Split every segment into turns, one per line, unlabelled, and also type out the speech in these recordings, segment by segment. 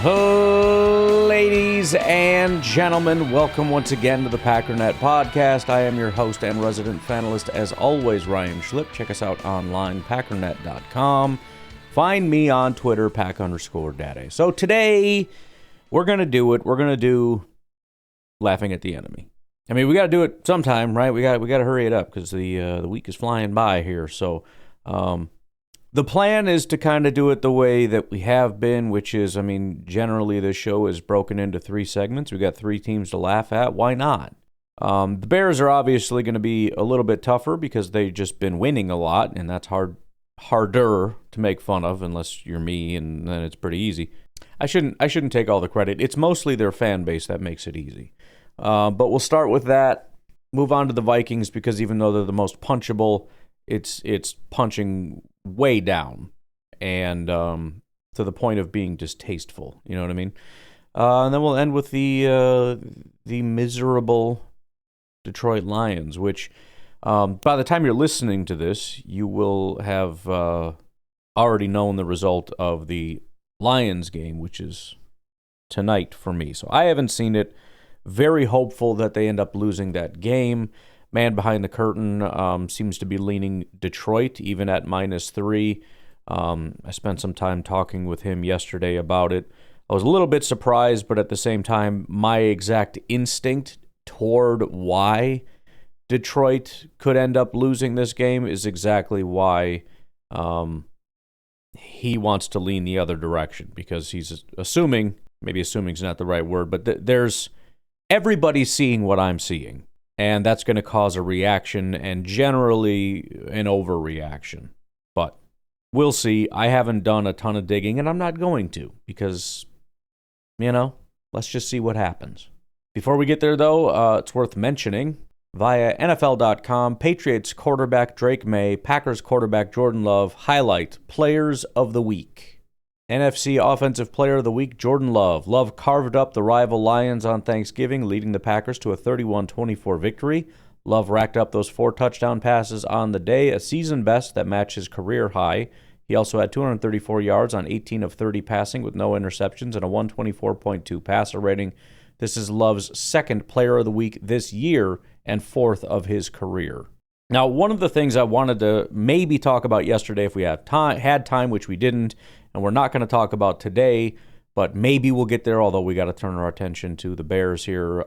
Ladies and gentlemen, welcome once again to the Packernet Podcast. I am your host and resident fanalist, as always, Ryan Schlip. Check us out online, packernet.com. Find me on Twitter, pack_daddy. So today, we're going to do laughing at the enemy. I mean, we got to do it sometime, right? We got to hurry it up because the week is flying by here. So, the plan is to kind of do it the way that we have been, which is, I mean, generally this show is broken into 3 segments. We got 3 teams to laugh at. Why not? The Bears are obviously going to be a little bit tougher because they've just been winning a lot, and that's harder to make fun of unless you're me, and then it's pretty easy. I shouldn't take all the credit. It's mostly their fan base that makes it easy. But we'll start with that. Move on to the Vikings because even though they're the most punchable, it's punching way down and to the point of being distasteful. You know what I mean? And then we'll end with the miserable Detroit Lions, which by the time you're listening to this, you will have already known the result of the Lions game, which is tonight for me. So I haven't seen it. Very hopeful that they end up losing that game. Man behind the curtain seems to be leaning Detroit, even at -3. I spent some time talking with him yesterday about it. I was a little bit surprised, but at the same time, my exact instinct toward why Detroit could end up losing this game is exactly why he wants to lean the other direction, because he's assuming, maybe assuming is not the right word, but there's everybody's seeing what I'm seeing. And that's going to cause a reaction and generally an overreaction. But we'll see. I haven't done a ton of digging, and I'm not going to because, let's just see what happens. Before we get there, though, it's worth mentioning, via NFL.com, Patriots quarterback Drake May, Packers quarterback Jordan Love highlight Players of the Week. NFC Offensive Player of the Week, Jordan Love. Love carved up the rival Lions on Thanksgiving, leading the Packers to a 31-24 victory. Love racked up those 4 touchdown passes on the day, a season best that matched his career high. He also had 234 yards on 18 of 30 passing with no interceptions and a 124.2 passer rating. This is Love's 2nd Player of the Week this year and 4th of his career. Now, one of the things I wanted to maybe talk about yesterday if we had time, which we didn't, and we're not going to talk about today, but maybe we'll get there, although we got to turn our attention to the Bears here,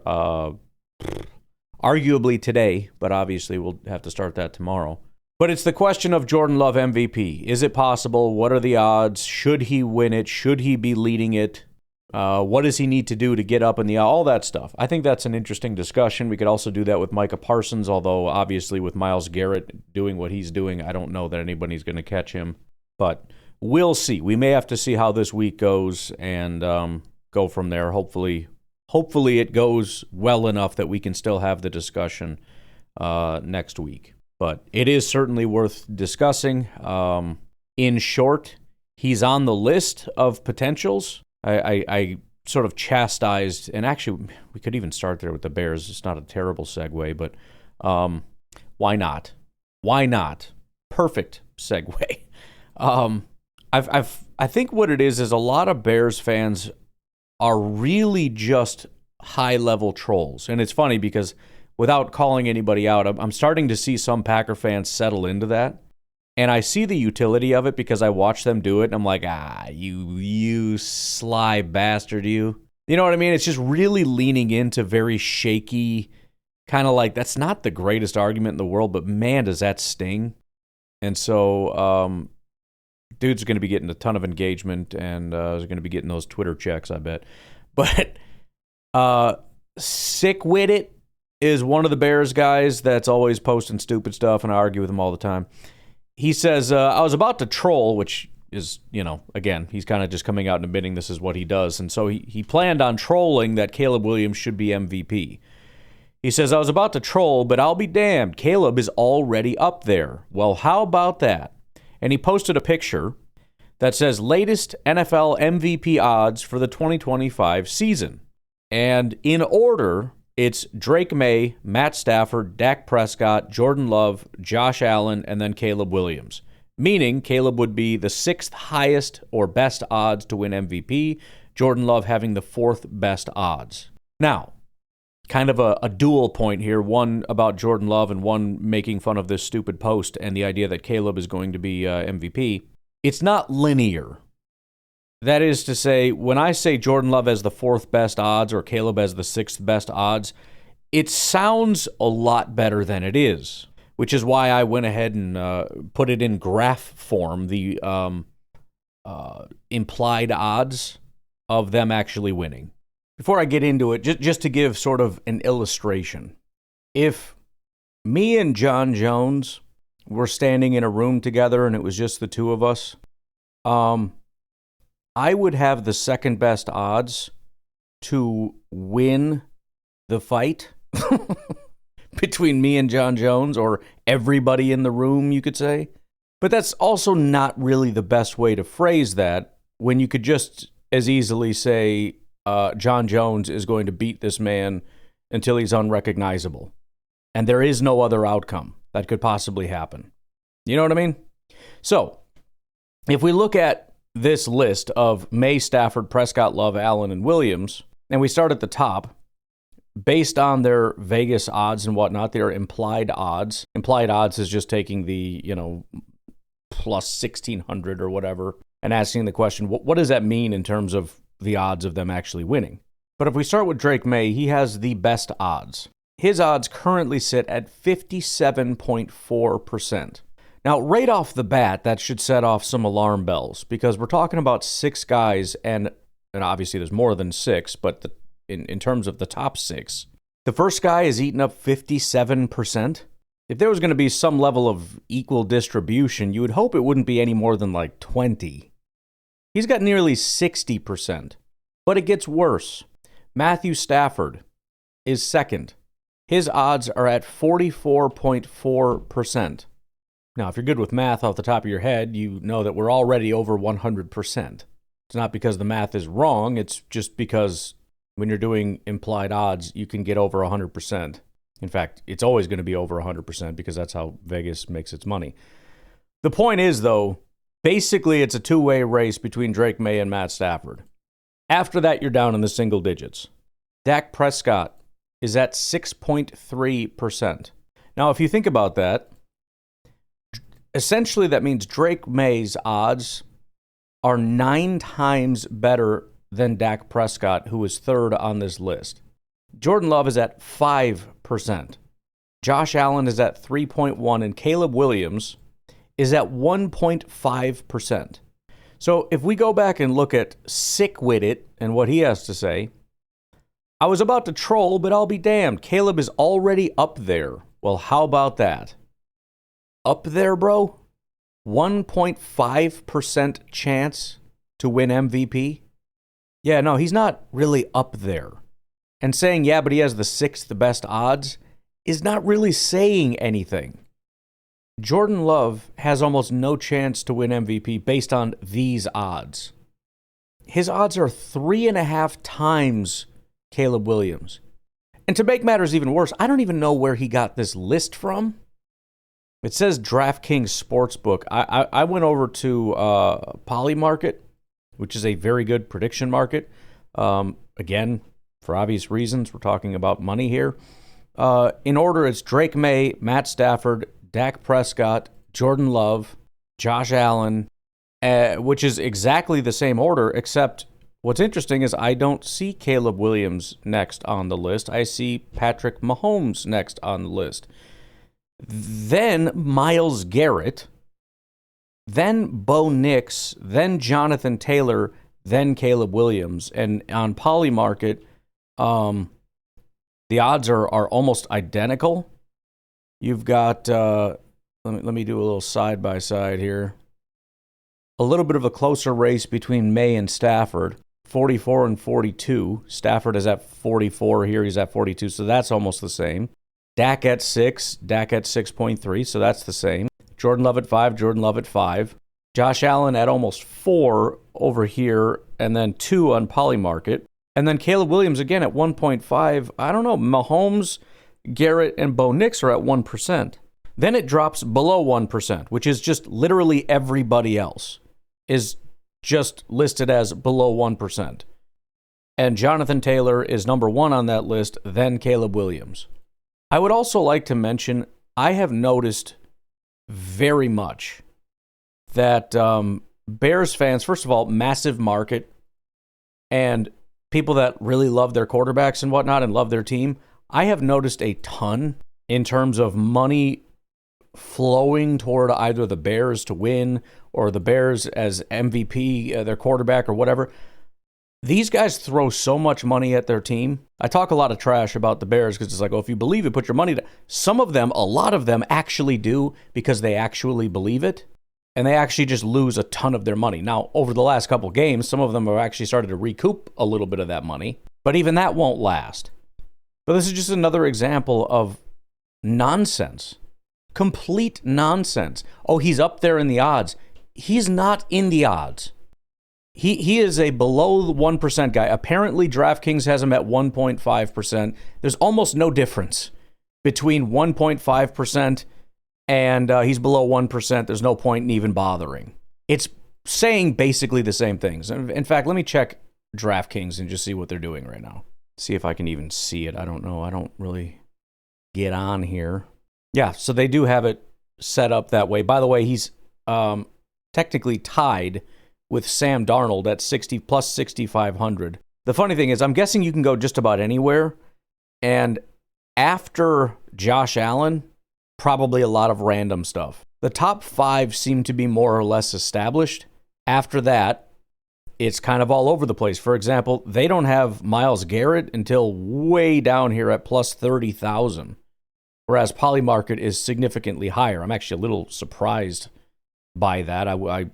arguably today, but obviously we'll have to start that tomorrow. But it's the question of Jordan Love MVP. Is it possible? What are the odds? Should he win it? Should he be leading it? What does he need to do to get up in the all that stuff? I think that's an interesting discussion. We could also do that with Micah Parsons, although obviously with Myles Garrett doing what he's doing, I don't know that anybody's going to catch him. But we'll see. We may have to see how this week goes and go from there. Hopefully it goes well enough that we can still have the discussion next week. But it is certainly worth discussing. In short, he's on the list of potentials. I sort of chastised, and actually we could even start there with the Bears. It's not a terrible segue, but why not? Why not? Perfect segue. I think what it is a lot of Bears fans are really just high-level trolls. And it's funny because without calling anybody out, I'm starting to see some Packer fans settle into that. And I see the utility of it because I watch them do it, and I'm like, you sly bastard, you. You know what I mean? It's just really leaning into very shaky, kind of like, that's not the greatest argument in the world, but man, does that sting. And so, dude's going to be getting a ton of engagement, and is going to be getting those Twitter checks, I bet. But Sick With It is one of the Bears guys that's always posting stupid stuff, and I argue with him all the time. He says, I was about to troll, which is, again, he's kind of just coming out and admitting this is what he does. And so he planned on trolling that Caleb Williams should be MVP. He says, I was about to troll, but I'll be damned. Caleb is already up there. Well, how about that? And he posted a picture that says latest NFL MVP odds for the 2025 season. And in order, it's Drake May, Matt Stafford, Dak Prescott, Jordan Love, Josh Allen, and then Caleb Williams. Meaning Caleb would be the 6th highest or best odds to win MVP. Jordan Love having the fourth best odds. Now, kind of a dual point here, one about Jordan Love and one making fun of this stupid post and the idea that Caleb is going to be MVP. It's not linear. That is to say, when I say Jordan Love has the fourth best odds or Caleb has the sixth best odds, it sounds a lot better than it is, which is why I went ahead and put it in graph form, the implied odds of them actually winning. Before I get into it, just to give sort of an illustration, if me and John Jones were standing in a room together and it was just the two of us, I would have the second best odds to win the fight between me and John Jones, or everybody in the room, you could say. But that's also not really the best way to phrase that, when you could just as easily say John Jones is going to beat this man until he's unrecognizable. And there is no other outcome that could possibly happen. You know what I mean? So, if we look at this list of May, Stafford, Prescott, Love, Allen, and Williams, and we start at the top, based on their Vegas odds and whatnot, their implied odds. Implied odds is just taking the, plus 1,600 or whatever, and asking the question, what does that mean in terms of the odds of them actually winning? But if we start with Drake May, he has the best odds. His odds currently sit at 57.4%. Now, right off the bat, that should set off some alarm bells, because we're talking about six guys, and obviously there's more than six, but in terms of the top six, the first guy is eating up 57%. If there was going to be some level of equal distribution, you would hope it wouldn't be any more than like 20. He's got nearly 60%. But it gets worse. Matthew Stafford is second. His odds are at 44.4%. Now, if you're good with math off the top of your head, you know that we're already over 100%. It's not because the math is wrong, it's just because when you're doing implied odds, you can get over 100%. In fact, it's always going to be over 100% because that's how Vegas makes its money. The point is, though, basically it's a two-way race between Drake May and Matt Stafford. After that, you're down in the single digits. Dak Prescott is at 6.3%. Now, if you think about that, essentially that means Drake May's odds are 9 times better than Dak Prescott, who is third on this list. Jordan Love is at 5%. Josh Allen is at 3.1%, and Caleb Williams is at 1.5%. So if we go back and look at Sick With It and what he has to say, I was about to troll, but I'll be damned. Caleb is already up there. Well, how about that? Up there, bro? 1.5% chance to win MVP? Yeah, no, he's not really up there. And saying, yeah, but he has the sixth best odds is not really saying anything. Jordan Love has almost no chance to win MVP based on these odds. His odds are 3.5 times Caleb Williams. And to make matters even worse, I don't even know where he got this list from. It says DraftKings Sportsbook. I went over to Polymarket, which is a very good prediction market. Again, for obvious reasons, we're talking about money here. In order, it's Drake May, Matt Stafford, Dak Prescott, Jordan Love, Josh Allen, which is exactly the same order, except what's interesting is I don't see Caleb Williams next on the list. I see Patrick Mahomes next on the list. Then Myles Garrett, then Bo Nix, then Jonathan Taylor, then Caleb Williams. And on Polymarket, the odds are almost identical. You've got, let me do a little side-by-side here. A little bit of a closer race between May and Stafford, 44 and 42. Stafford is at 44 here, he's at 42, so that's almost the same. Dak at 6, Dak at 6.3, so that's the same. Jordan Love at 5, Jordan Love at 5. Josh Allen at almost 4 over here, and then 2 on Polymarket. And then Caleb Williams again at 1.5. I don't know, Mahomes, Garrett, and Bo Nix are at 1%. Then it drops below 1%, which is just literally everybody else is just listed as below 1%. And Jonathan Taylor is number 1 on that list, then Caleb Williams. I would also like to mention, I have noticed very much that Bears fans, first of all, massive market, and people that really love their quarterbacks and whatnot and love their team, I have noticed a ton in terms of money flowing toward either the Bears to win or the Bears as MVP, their quarterback or whatever. These guys throw so much money at their team. I talk a lot of trash about the Bears because it's like, oh, if you believe it, put your money down. Some of them, a lot of them actually do because they actually believe it, and they actually just lose a ton of their money. Now, over the last couple games, some of them have actually started to recoup a little bit of that money, but even that won't last. But this is just another example of nonsense. Complete nonsense. Oh, he's up there in the odds. He's not in the odds. He is a below 1% guy. Apparently, DraftKings has him at 1.5%. There's almost no difference between 1.5% and he's below 1%. There's no point in even bothering. It's saying basically the same things. In fact, let me check DraftKings and just see what they're doing right now. See if I can even see it. I don't know. I don't really get on here. Yeah, so they do have it set up that way. By the way, he's technically tied with Sam Darnold at 60 plus 6,500. The funny thing is, I'm guessing you can go just about anywhere. And after Josh Allen, probably a lot of random stuff. The top 5 seem to be more or less established. After that, it's kind of all over the place. For example, they don't have Myles Garrett until way down here at plus 30,000. Whereas Polymarket is significantly higher. I'm actually a little surprised by that. I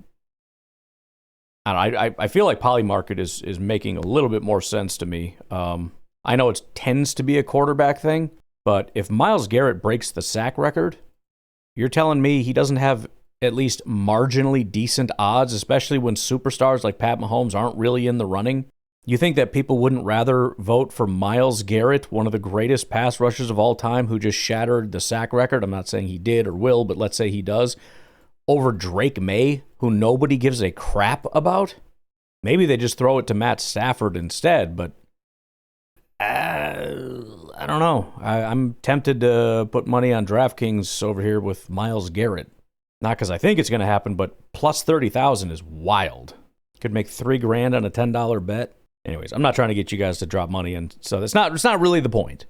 feel like Polymarket is making a little bit more sense to me. I know it tends to be a quarterback thing, but if Myles Garrett breaks the sack record, you're telling me he doesn't have at least marginally decent odds, especially when superstars like Pat Mahomes aren't really in the running? You think that people wouldn't rather vote for Myles Garrett, one of the greatest pass rushers of all time, who just shattered the sack record? I'm not saying he did or will, but let's say he does, over Drake May, who nobody gives a crap about? Maybe they just throw it to Matt Stafford instead, but I don't know. I'm tempted to put money on DraftKings over here with Myles Garrett. Not because I think it's going to happen, but plus 30,000 is wild. Could make $3,000 on a $10 bet. Anyways, I'm not trying to get you guys to drop money, and so it's not really the point.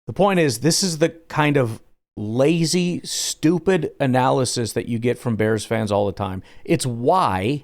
The point is, this is the kind of lazy, stupid analysis that you get from Bears fans all the time. It's why,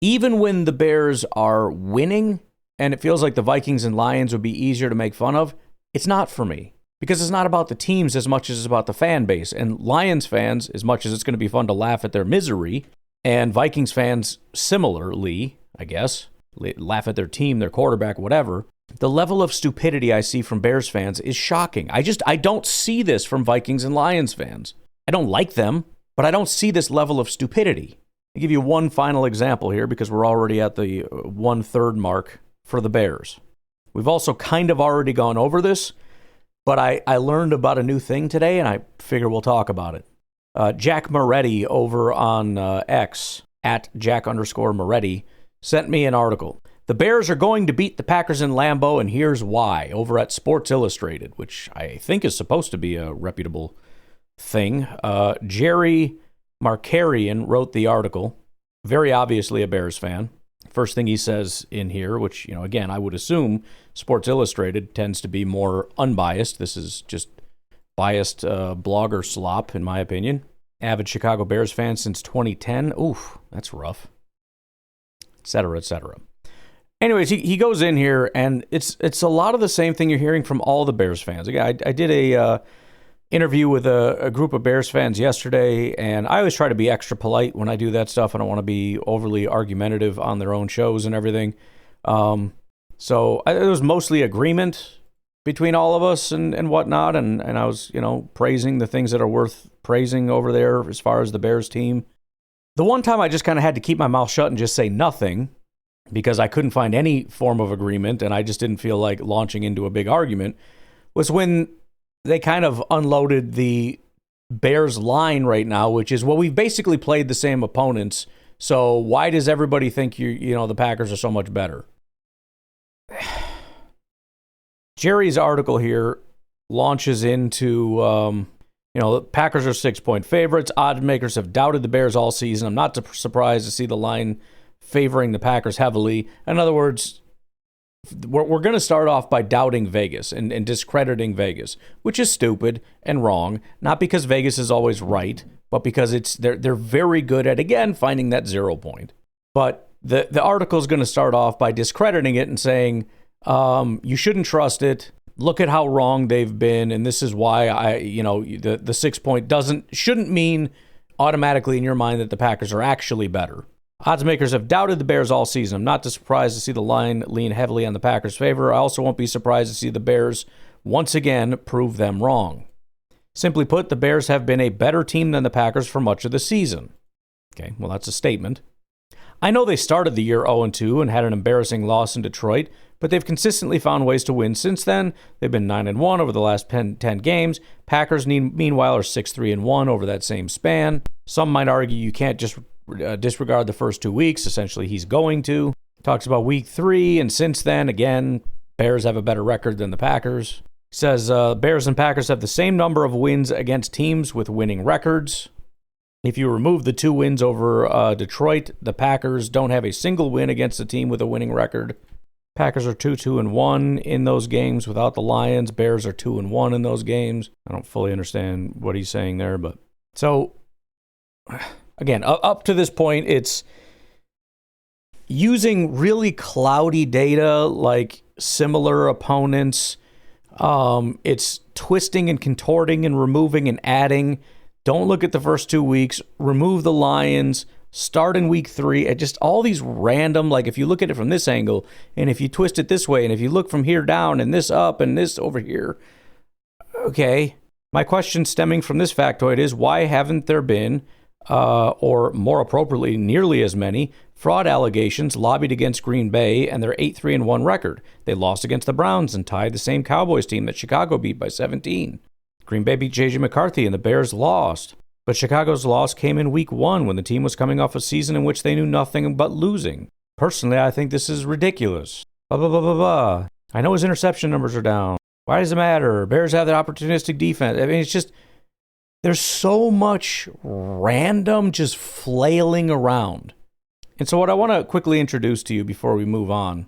even when the Bears are winning, and it feels like the Vikings and Lions would be easier to make fun of, it's not for me. Because it's not about the teams as much as it's about the fan base. And Lions fans, as much as it's going to be fun to laugh at their misery, and Vikings fans, similarly, I guess, laugh at their team, their quarterback, whatever. The level of stupidity I see from Bears fans is shocking. I don't see this from Vikings and Lions fans. I don't like them, but I don't see this level of stupidity. I'll give you one final example here because we're already at the 1/3 mark for the Bears. We've also kind of already gone over this, but I learned about a new thing today, and I figure we'll talk about it. Jack Moretti over on X, at Jack_Moretti, sent me an article. The Bears are going to beat the Packers in Lambeau, and here's why, over at Sports Illustrated, which I think is supposed to be a reputable thing. Jerry Markarian wrote the article, very obviously a Bears fan. First thing he says in here, which, again, I would assume Sports Illustrated tends to be more unbiased. This is just biased blogger slop, in my opinion. Avid Chicago Bears fan since 2010. Oof, that's rough. Etc., etc. Anyways, he goes in here, and it's a lot of the same thing you're hearing from all the Bears fans. Again, I did a interview with a group of Bears fans yesterday, and I always try to be extra polite when I do that stuff. I don't want to be overly argumentative on their own shows and everything. So there was mostly agreement between all of us and whatnot, and I was, praising the things that are worth praising over there as far as the Bears team. The one time I just kind of had to keep my mouth shut and just say nothing because I couldn't find any form of agreement and I just didn't feel like launching into a big argument was when they kind of unloaded the Bears line right now, which is, well, we've basically played the same opponents, so why does everybody think the Packers are so much better? Jerry's article here launches into, the Packers are 6-point favorites. Odds makers have doubted the Bears all season. I'm not surprised to see the line favoring the Packers heavily. In other words, we're going to start off by doubting Vegas and discrediting Vegas, which is stupid and wrong, not because Vegas is always right, but because they're very good at, again, finding that 0 point. But the article is going to start off by discrediting it and saying, you shouldn't trust it. Look at how wrong they've been, and this is why the 6 point shouldn't mean automatically in your mind that the Packers are actually better. Odds makers have doubted the Bears all season. I'm not surprised to see the line lean heavily on the Packers' favor. I also won't be surprised to see the Bears once again prove them wrong. Simply put, the Bears have been a better team than the Packers for much of the season. Okay, well, that's a statement. I know they started the year 0-2 and had an embarrassing loss in Detroit, but they've consistently found ways to win since then. They've been 9-1 over the last 10 games. Packers, meanwhile, are 6-3-1 over that same span. Some might argue you can't just disregard the first 2 weeks. Essentially, he's going to. Talks about week 3, and since then, again, Bears have a better record than the Packers. Says Bears and Packers have the same number of wins against teams with winning records. If you remove the 2 wins over Detroit, the Packers don't have a single win against a team with a winning record. Packers are 2-1 in those games without the Lions. Bears are 2-1 in those games. I don't fully understand what he's saying there, but so again, up to this point, it's using really cloudy data like similar opponents. It's twisting and contorting and removing and adding. Don't look at the first 2 weeks. Remove the Lions. Start in week 3. Just all these random, like if you look at it from this angle, and if you twist it this way, and if you look from here down, and this up, and this over here. Okay. My question stemming from this factoid is, why haven't there been, or more appropriately, nearly as many fraud allegations lobbied against Green Bay and their 8-3-1 record? They lost against the Browns and tied the same Cowboys team that Chicago beat by 17. Green Bay beat J.J. McCarthy and the Bears lost. But Chicago's loss came in week 1 when the team was coming off a season in which they knew nothing but losing. Personally, I think this is ridiculous. Blah, blah, blah, blah, blah. I know his interception numbers are down. Why does it matter? Bears have that opportunistic defense. I mean, it's just, there's so much random just flailing around. And so what I want to quickly introduce to you before we move on,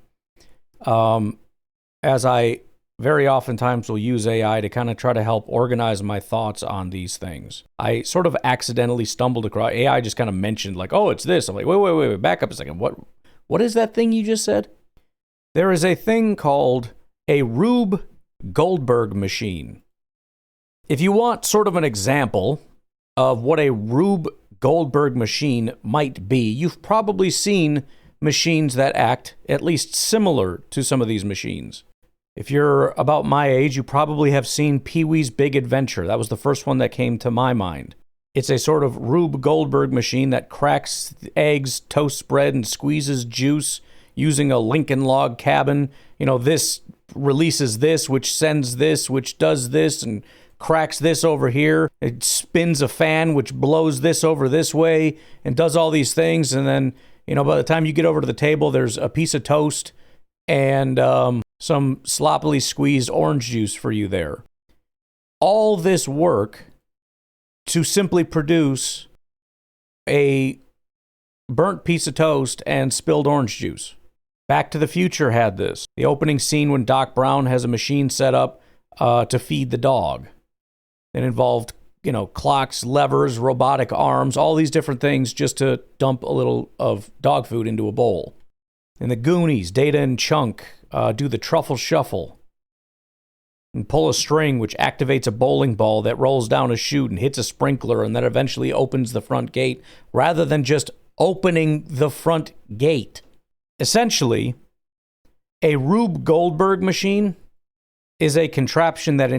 as I very oftentimes will use AI to kind of try to help organize my thoughts on these things. I sort of accidentally stumbled across, AI just kind of mentioned like, oh, it's this. I'm like, wait, back up a second. What is that thing you just said? There is a thing called a Rube Goldberg machine. If you want sort of an example of what a Rube Goldberg machine might be, you've probably seen machines that act at least similar to some of these machines. If you're about my age, you probably have seen Pee-wee's Big Adventure. That was the first one that came to my mind. It's a sort of Rube Goldberg machine that cracks eggs, toasts bread, and squeezes juice using a Lincoln log cabin. This releases this, which sends this, which does this, and cracks this over here. It spins a fan, which blows this over this way, and does all these things. And then, by the time you get over to the table, there's a piece of toast and some sloppily squeezed orange juice for you there. All this work to simply produce a burnt piece of toast and spilled orange juice. Back to the Future had this. The opening scene when Doc Brown has a machine set up to feed the dog. It involved, clocks, levers, robotic arms, all these different things just to dump a little of dog food into a bowl. In the Goonies, Data and Chunk do the truffle shuffle and pull a string which activates a bowling ball that rolls down a chute and hits a sprinkler and then eventually opens the front gate rather than just opening the front gate. Essentially, a Rube Goldberg machine is a contraption that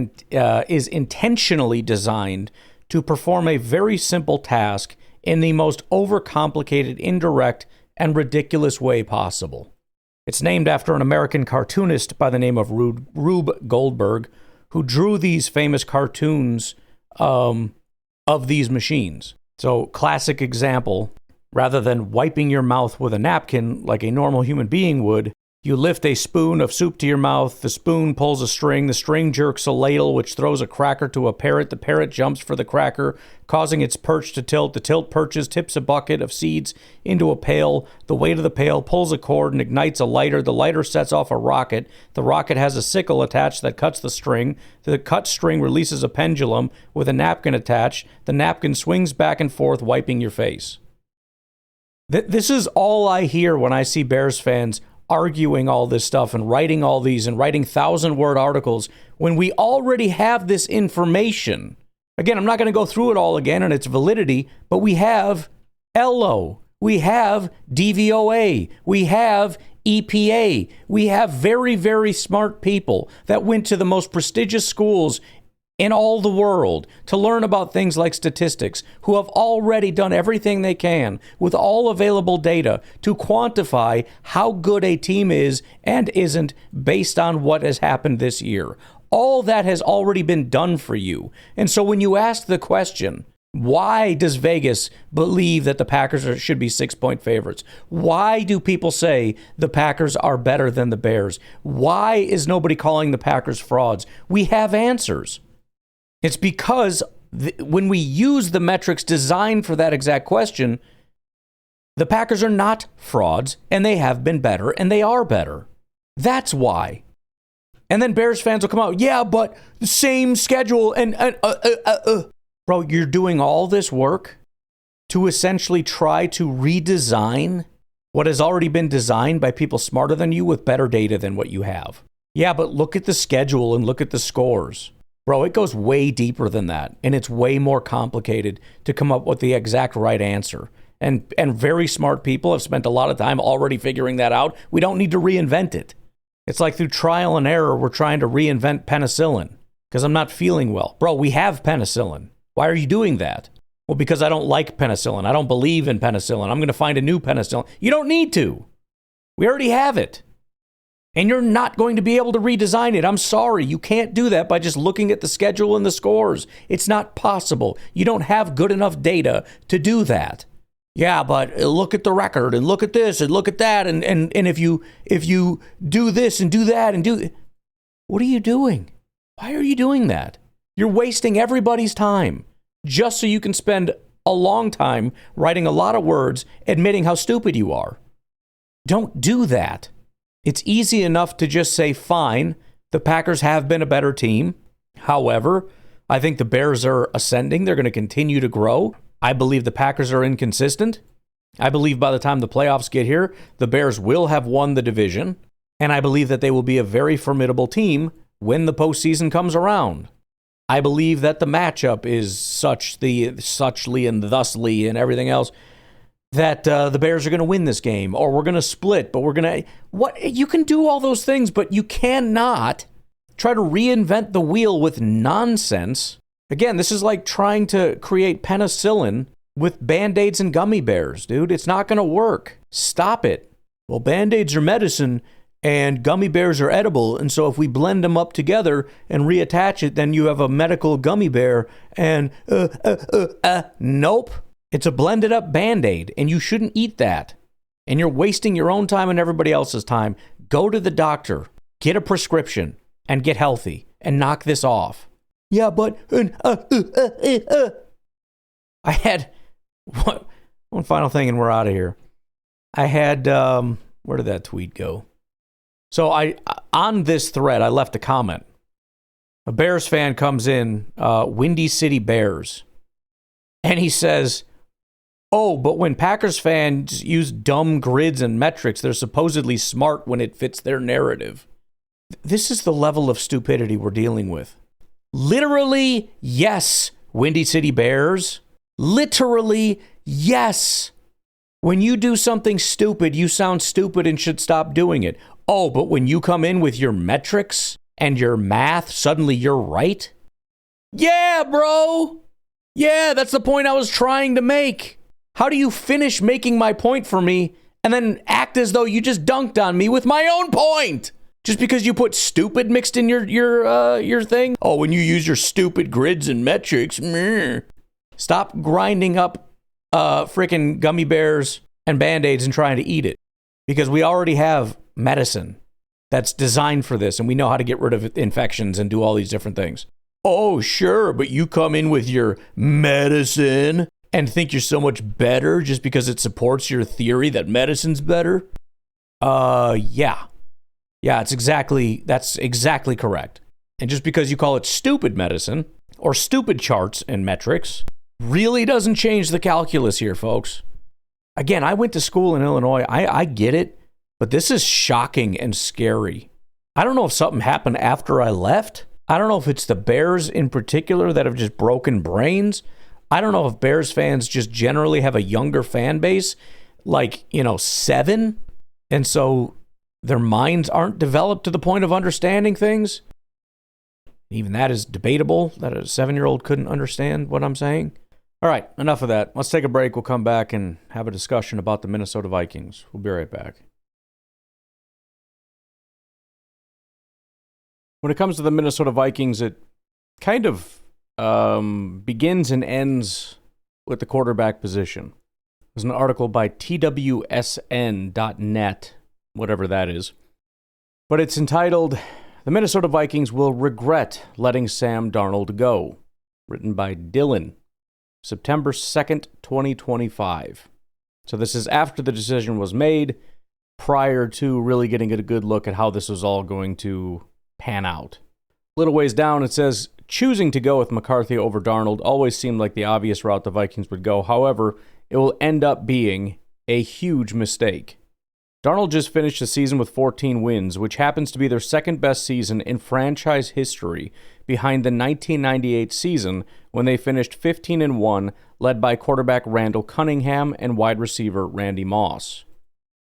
is intentionally designed to perform a very simple task in the most overcomplicated, indirect, and ridiculous way possible. It's named after an American cartoonist by the name of Rube Goldberg, who drew these famous cartoons of these machines. So, classic example, rather than wiping your mouth with a napkin like a normal human being would, You lift a spoon of soup to your mouth. The spoon pulls a string. The string jerks a ladle, which throws a cracker to a parrot. The parrot jumps for the cracker, causing its perch to tilt. The tilt perches, tips a bucket of seeds into a pail. The weight of the pail pulls a cord and ignites a lighter. The lighter sets off a rocket. The rocket has a sickle attached that cuts the string. The cut string releases a pendulum with a napkin attached. The napkin swings back and forth, wiping your face. This is all I hear when I see Bears fans arguing all this stuff and writing all these and writing 1,000-word articles when we already have this information. Again, I'm not going to go through it all again and its validity, but we have ELO, we have DVOA, we have EPA, we have very, very smart people that went to the most prestigious schools in all the world to learn about things like statistics, who have already done everything they can with all available data to quantify how good a team is and isn't based on what has happened this year. All that has already been done for you. And so when you ask the question, why does Vegas believe that the Packers should be 6-point favorites? Why do people say the Packers are better than the Bears? Why is nobody calling the Packers frauds? We have answers. It's because when we use the metrics designed for that exact question, the Packers are not frauds, and they have been better, and they are better. That's why. And then Bears fans will come out, yeah, but the same schedule, Bro, you're doing all this work to essentially try to redesign what has already been designed by people smarter than you with better data than what you have. Yeah, but look at the schedule and look at the scores. Bro, it goes way deeper than that, and it's way more complicated to come up with the exact right answer. And very smart people have spent a lot of time already figuring that out. We don't need to reinvent it. It's like through trial and error, we're trying to reinvent penicillin because I'm not feeling well. Bro, we have penicillin. Why are you doing that? Well, because I don't like penicillin. I don't believe in penicillin. I'm going to find a new penicillin. You don't need to. We already have it. And you're not going to be able to redesign it. I'm sorry. You can't do that by just looking at the schedule and the scores. It's not possible. You don't have good enough data to do that. Yeah, but look at the record and look at this and look at that. And if you do this and do that and do... What are you doing? Why are you doing that? You're wasting everybody's time just so you can spend a long time writing a lot of words admitting how stupid you are. Don't do that. It's easy enough to just say, fine, the Packers have been a better team. However, I think the Bears are ascending. They're going to continue to grow. I believe the Packers are inconsistent. I believe by the time the playoffs get here, the Bears will have won the division. And I believe that they will be a very formidable team when the postseason comes around. I believe that the matchup is suchly and thusly and everything else that the Bears are going to win this game, or we're going to split, but we're going to... What? You can do all those things, but you cannot try to reinvent the wheel with nonsense. Again, this is like trying to create penicillin with Band-Aids and gummy bears, dude. It's not going to work. Stop it. Well, Band-Aids are medicine, and gummy bears are edible, and so if we blend them up together and reattach it, then you have a medical gummy bear, and nope. It's a blended up Band-Aid, and you shouldn't eat that. And you're wasting your own time and everybody else's time. Go to the doctor, get a prescription, and get healthy, and knock this off. Yeah, but... I had... One final thing, and we're out of here. I had... where did that tweet go? So on this thread, I left a comment. A Bears fan comes in, Windy City Bears, and he says... Oh, but when Packers fans use dumb grids and metrics, they're supposedly smart when it fits their narrative. This is the level of stupidity we're dealing with. Literally, yes, Windy City Bears. Literally, yes. When you do something stupid, you sound stupid and should stop doing it. Oh, but when you come in with your metrics and your math, suddenly you're right? Yeah, bro. Yeah, that's the point I was trying to make. How do you finish making my point for me and then act as though you just dunked on me with my own point? Just because you put stupid mixed in your thing? Oh, when you use your stupid grids and metrics. Meh. Stop grinding up freaking gummy bears and Band-Aids and trying to eat it. Because we already have medicine that's designed for this, and we know how to get rid of infections and do all these different things. Oh, sure, but you come in with your medicine and think you're so much better just because it supports your theory that medicine's better? Yeah. Yeah, that's exactly correct. And just because you call it stupid medicine or stupid charts and metrics really doesn't change the calculus here, folks. Again, I went to school in Illinois. I get it, but this is shocking and scary. I don't know if something happened after I left. I don't know if it's the Bears in particular that have just broken brains. I don't know if Bears fans just generally have a younger fan base, like, 7, and so their minds aren't developed to the point of understanding things. Even that is debatable, that a 7-year-old couldn't understand what I'm saying. All right, enough of that. Let's take a break. We'll come back and have a discussion about the Minnesota Vikings. We'll be right back. When it comes to the Minnesota Vikings, it kind of begins and ends with the quarterback position. There's an article by TWSN.net, whatever that is. But it's entitled, "The Minnesota Vikings Will Regret Letting Sam Darnold Go," written by Dylan, September 2nd, 2025. So this is after the decision was made, prior to really getting a good look at how this was all going to pan out. A little ways down, it says, "Choosing to go with McCarthy over Darnold always seemed like the obvious route the Vikings would go. However, it will end up being a huge mistake. Darnold just finished the season with 14 wins, which happens to be their second best season in franchise history, behind the 1998 season when they finished 15-1, led by quarterback Randall Cunningham and wide receiver Randy Moss.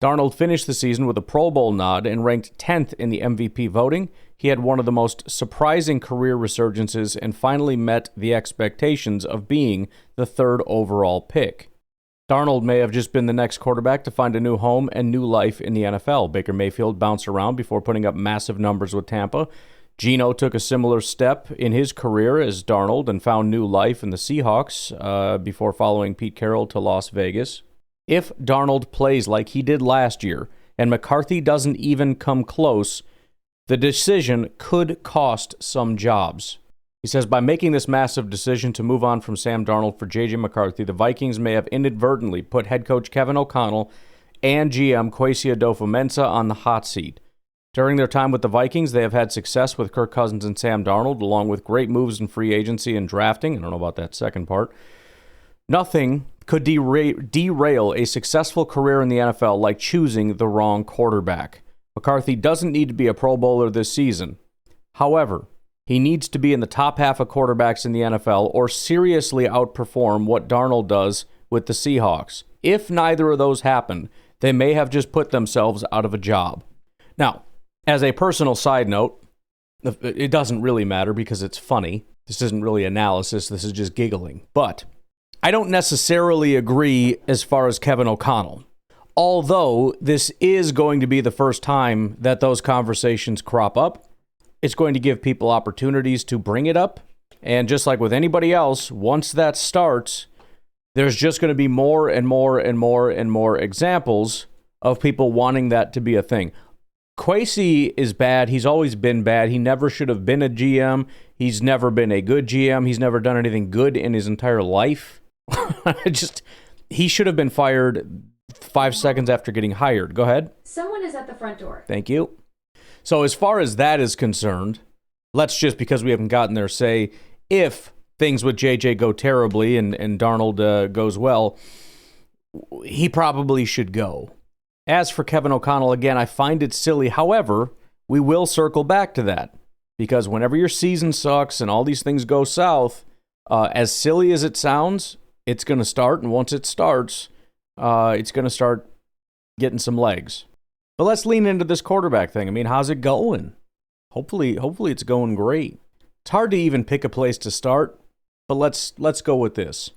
Darnold finished the season with a Pro Bowl nod and ranked 10th in the MVP voting. He had one of the most surprising career resurgences and finally met the expectations of being the 3rd overall pick. Darnold may have just been the next quarterback to find a new home and new life in the NFL. Baker Mayfield bounced around before putting up massive numbers with Tampa. Geno took a similar step in his career as Darnold and found new life in the Seahawks before following Pete Carroll to Las Vegas. If Darnold plays like he did last year and McCarthy doesn't even come close, the decision could cost some jobs." He says, "By making this massive decision to move on from Sam Darnold for J.J. McCarthy, the Vikings may have inadvertently put head coach Kevin O'Connell and GM Kwesi Adofo-Mensah on the hot seat. During their time with the Vikings, they have had success with Kirk Cousins and Sam Darnold, along with great moves in free agency and drafting." I don't know about that second part. "Nothing could derail a successful career in the NFL like choosing the wrong quarterback. McCarthy doesn't need to be a Pro Bowler this season. However, he needs to be in the top half of quarterbacks in the NFL or seriously outperform what Darnold does with the Seahawks. If neither of those happen, they may have just put themselves out of a job." Now, as a personal side note, it doesn't really matter because it's funny. This isn't really analysis. This is just giggling. But I don't necessarily agree as far as Kevin O'Connell. Although this is going to be the first time that those conversations crop up, it's going to give people opportunities to bring it up. And just like with anybody else, once that starts, there's just going to be more and more and more and more examples of people wanting that to be a thing. Kwesi is bad. He's always been bad. He never should have been a GM. He's never been a good GM. He's never done anything good in his entire life. He should have been fired 5 seconds after getting hired. Go ahead.
Someone is at the front door.
Thank you. So as far as that is concerned, let's just, because we haven't gotten there, say if things with JJ go terribly and Darnold goes well, he probably should go. As for Kevin O'Connell, again, I find it silly. However, we will circle back to that because whenever your season sucks and all these things go south, as silly as it sounds, it's going to start. And once it starts, it's going to start getting some legs. But let's lean into this quarterback thing. I mean, how's it going? Hopefully it's going great. It's hard to even pick a place to start, but let's go with this.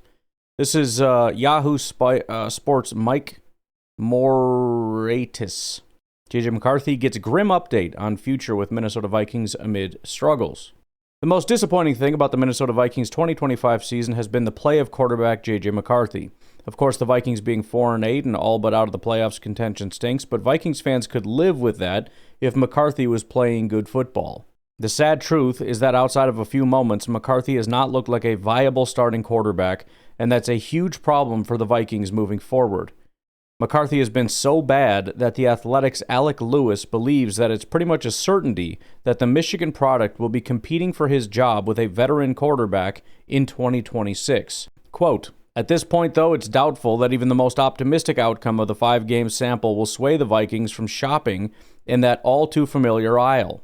This is Yahoo Sports Mike Moratis. JJ McCarthy gets a grim update on future with Minnesota Vikings amid struggles. The most disappointing thing about the Minnesota Vikings 2025 season has been the play of quarterback JJ McCarthy. Of course, the Vikings being 4-8 and all but out of the playoffs contention stinks, but Vikings fans could live with that if McCarthy was playing good football. The sad truth is that outside of a few moments, McCarthy has not looked like a viable starting quarterback, and that's a huge problem for the Vikings moving forward. McCarthy has been so bad that the Athletic's Alec Lewis believes that it's pretty much a certainty that the Michigan product will be competing for his job with a veteran quarterback in 2026. Quote, "At this point, though, it's doubtful that even the most optimistic outcome of the 5-game sample will sway the Vikings from shopping in that all-too-familiar aisle.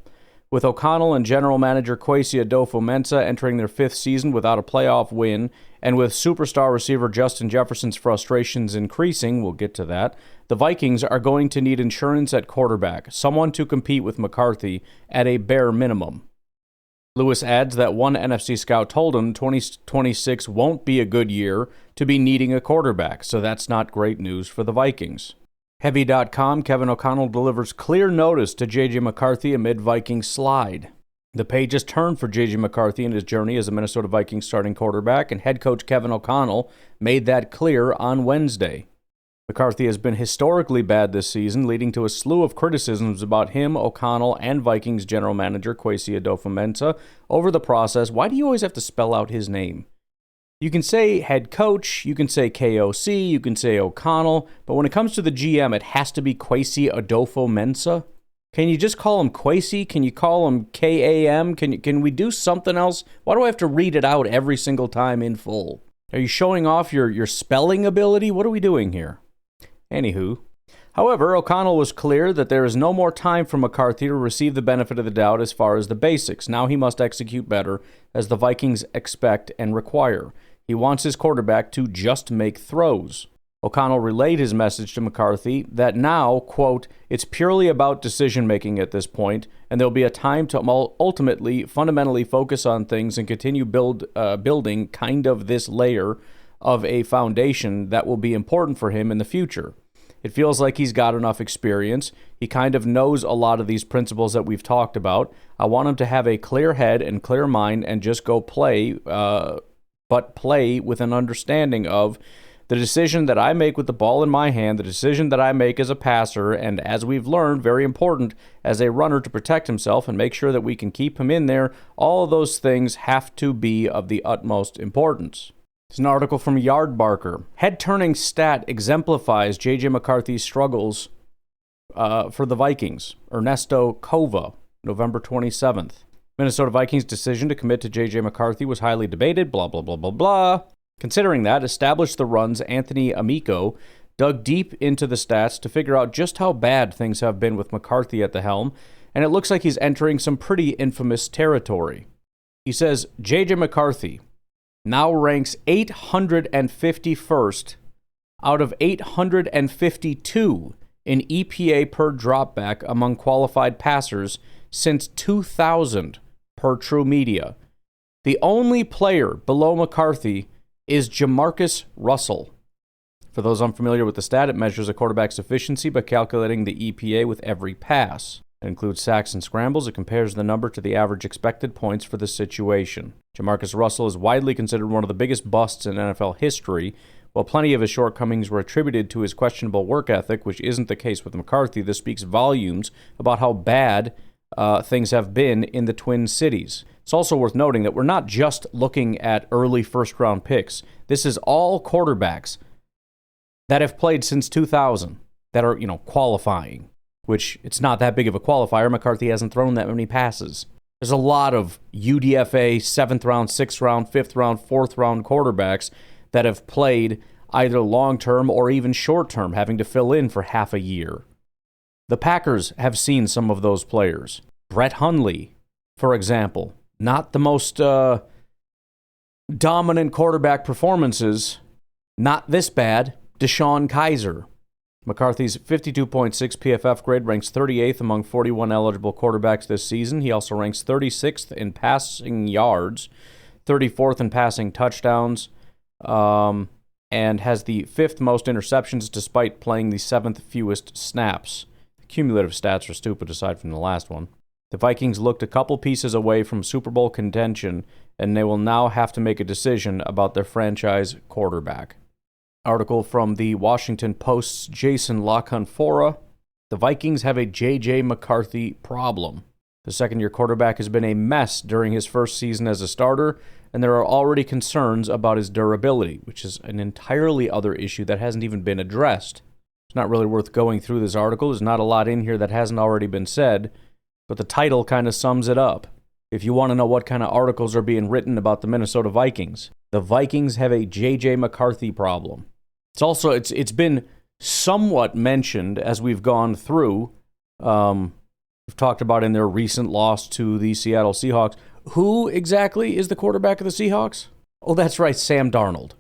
With O'Connell and general manager Kwesi Adofo-Mensah entering their 5th season without a playoff win, and with superstar receiver Justin Jefferson's frustrations increasing, we'll get to that, the Vikings are going to need insurance at quarterback, someone to compete with McCarthy at a bare minimum." Lewis adds that one NFC scout told him 2026 won't be a good year to be needing a quarterback, so that's not great news for the Vikings. Heavy.com, Kevin O'Connell delivers clear notice to J.J. McCarthy amid Vikings slide. The page has turned for J.J. McCarthy in his journey as a Minnesota Vikings starting quarterback, and head coach Kevin O'Connell made that clear on Wednesday. McCarthy has been historically bad this season, leading to a slew of criticisms about him, O'Connell, and Vikings general manager Kwesi Adofo-Mensah over the process. Why do you always have to spell out his name? You can say head coach, you can say KOC, you can say O'Connell, but when it comes to the GM, it has to be Kwesi Adofo-Mensah. Can you just call him Kwesi? Can you call him KAM? Can we do something else? Why do I have to read it out every single time in full? Are you showing off your spelling ability? What are we doing here? Anywho. However, O'Connell was clear that there is no more time for McCarthy to receive the benefit of the doubt as far as the basics. Now he must execute better, as the Vikings expect and require. He wants his quarterback to just make throws. O'Connell relayed his message to McCarthy that now, quote, "It's purely about decision-making at this point, and there'll be a time to ultimately, fundamentally focus on things and continue building kind of this layer of a foundation that will be important for him in the future. It feels like he's got enough experience. He kind of knows a lot of these principles that we've talked about. I want him to have a clear head and clear mind and just go play, but play with an understanding of the decision that I make with the ball in my hand, the decision that I make as a passer, and as we've learned, very important, as a runner to protect himself and make sure that we can keep him in there. All of those things have to be of the utmost importance." It's an article from Yardbarker. Head-turning stat exemplifies J.J. McCarthy's struggles for the Vikings. Ernesto Cova, November 27th. Minnesota Vikings' decision to commit to J.J. McCarthy was highly debated, blah, blah, blah, blah, blah. Considering that, established the run's Anthony Amico dug deep into the stats to figure out just how bad things have been with McCarthy at the helm, and it looks like he's entering some pretty infamous territory. He says, J.J. McCarthy now ranks 851st out of 852 in EPA per dropback among qualified passers since 2000 per True Media. The only player below McCarthy is Jamarcus Russell. For those unfamiliar with the stat, it measures a quarterback's efficiency by calculating the EPA with every pass. It includes sacks and scrambles. It compares the number to the average expected points for the situation. Jamarcus Russell is widely considered one of the biggest busts in NFL history. While plenty of his shortcomings were attributed to his questionable work ethic, which isn't the case with McCarthy, this speaks volumes about how bad things have been in the Twin Cities. It's also worth noting that we're not just looking at early first-round picks. This is all quarterbacks that have played since 2000 that are, qualifying, which it's not that big of a qualifier. McCarthy hasn't thrown that many passes. There's a lot of UDFA 7th round, 6th round, 5th round, 4th round quarterbacks that have played either long-term or even short-term, having to fill in for half a year. The Packers have seen some of those players. Brett Hundley, for example, not the most dominant quarterback performances, not this bad. DeShone Kizer. McCarthy's 52.6 PFF grade ranks 38th among 41 eligible quarterbacks this season. He also ranks 36th in passing yards, 34th in passing touchdowns, and has the 5th most interceptions despite playing the 7th fewest snaps. The cumulative stats are stupid aside from the last one. The Vikings looked a couple pieces away from Super Bowl contention, and they will now have to make a decision about their franchise quarterback. Article from the Washington Post's Jason LaConfora. The Vikings have a J.J. McCarthy problem. The second-year quarterback has been a mess during his first season as a starter, and there are already concerns about his durability, which is an entirely other issue that hasn't even been addressed. It's not really worth going through this article. There's not a lot in here that hasn't already been said, but the title kind of sums it up. If you want to know what kind of articles are being written about the Minnesota Vikings, the Vikings have a J.J. McCarthy problem. It's been somewhat mentioned as we've gone through. We've talked about in their recent loss to the Seattle Seahawks. Who exactly is the quarterback of the Seahawks? Oh, that's right, Sam Darnold.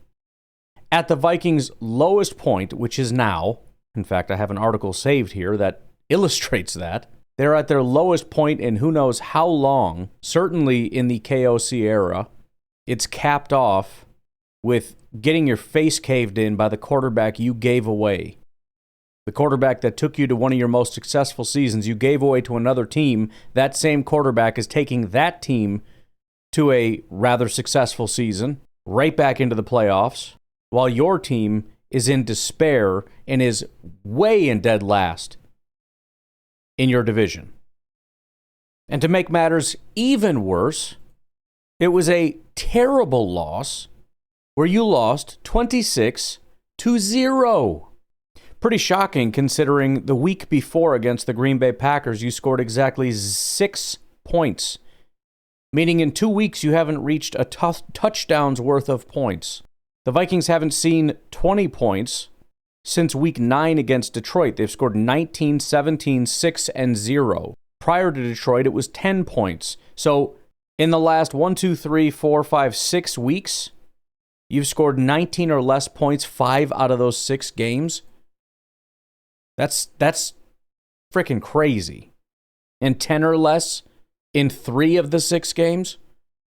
At the Vikings' lowest point, which is now, in fact, I have an article saved here that illustrates that. They're at their lowest point in who knows how long, certainly in the KOC era. It's capped off with getting your face caved in by the quarterback you gave away. The quarterback that took you to one of your most successful seasons, you gave away to another team. That same quarterback is taking that team to a rather successful season, right back into the playoffs, while your team is in despair and is way in dead last in your division. And to make matters even worse, it was a terrible loss where you lost 26-0. Pretty shocking considering the week before against the Green Bay Packers, you scored exactly 6 points, meaning in 2 weeks you haven't reached a touchdown's worth of points. The Vikings haven't seen 20 points since week 9 against Detroit. They've scored 19, 17, 6, and 0. Prior to Detroit, it was 10 points. So in the last 6 weeks, you've scored 19 or less points 5 out of those 6 games. That's freaking crazy. And 10 or less in 3 of the 6 games.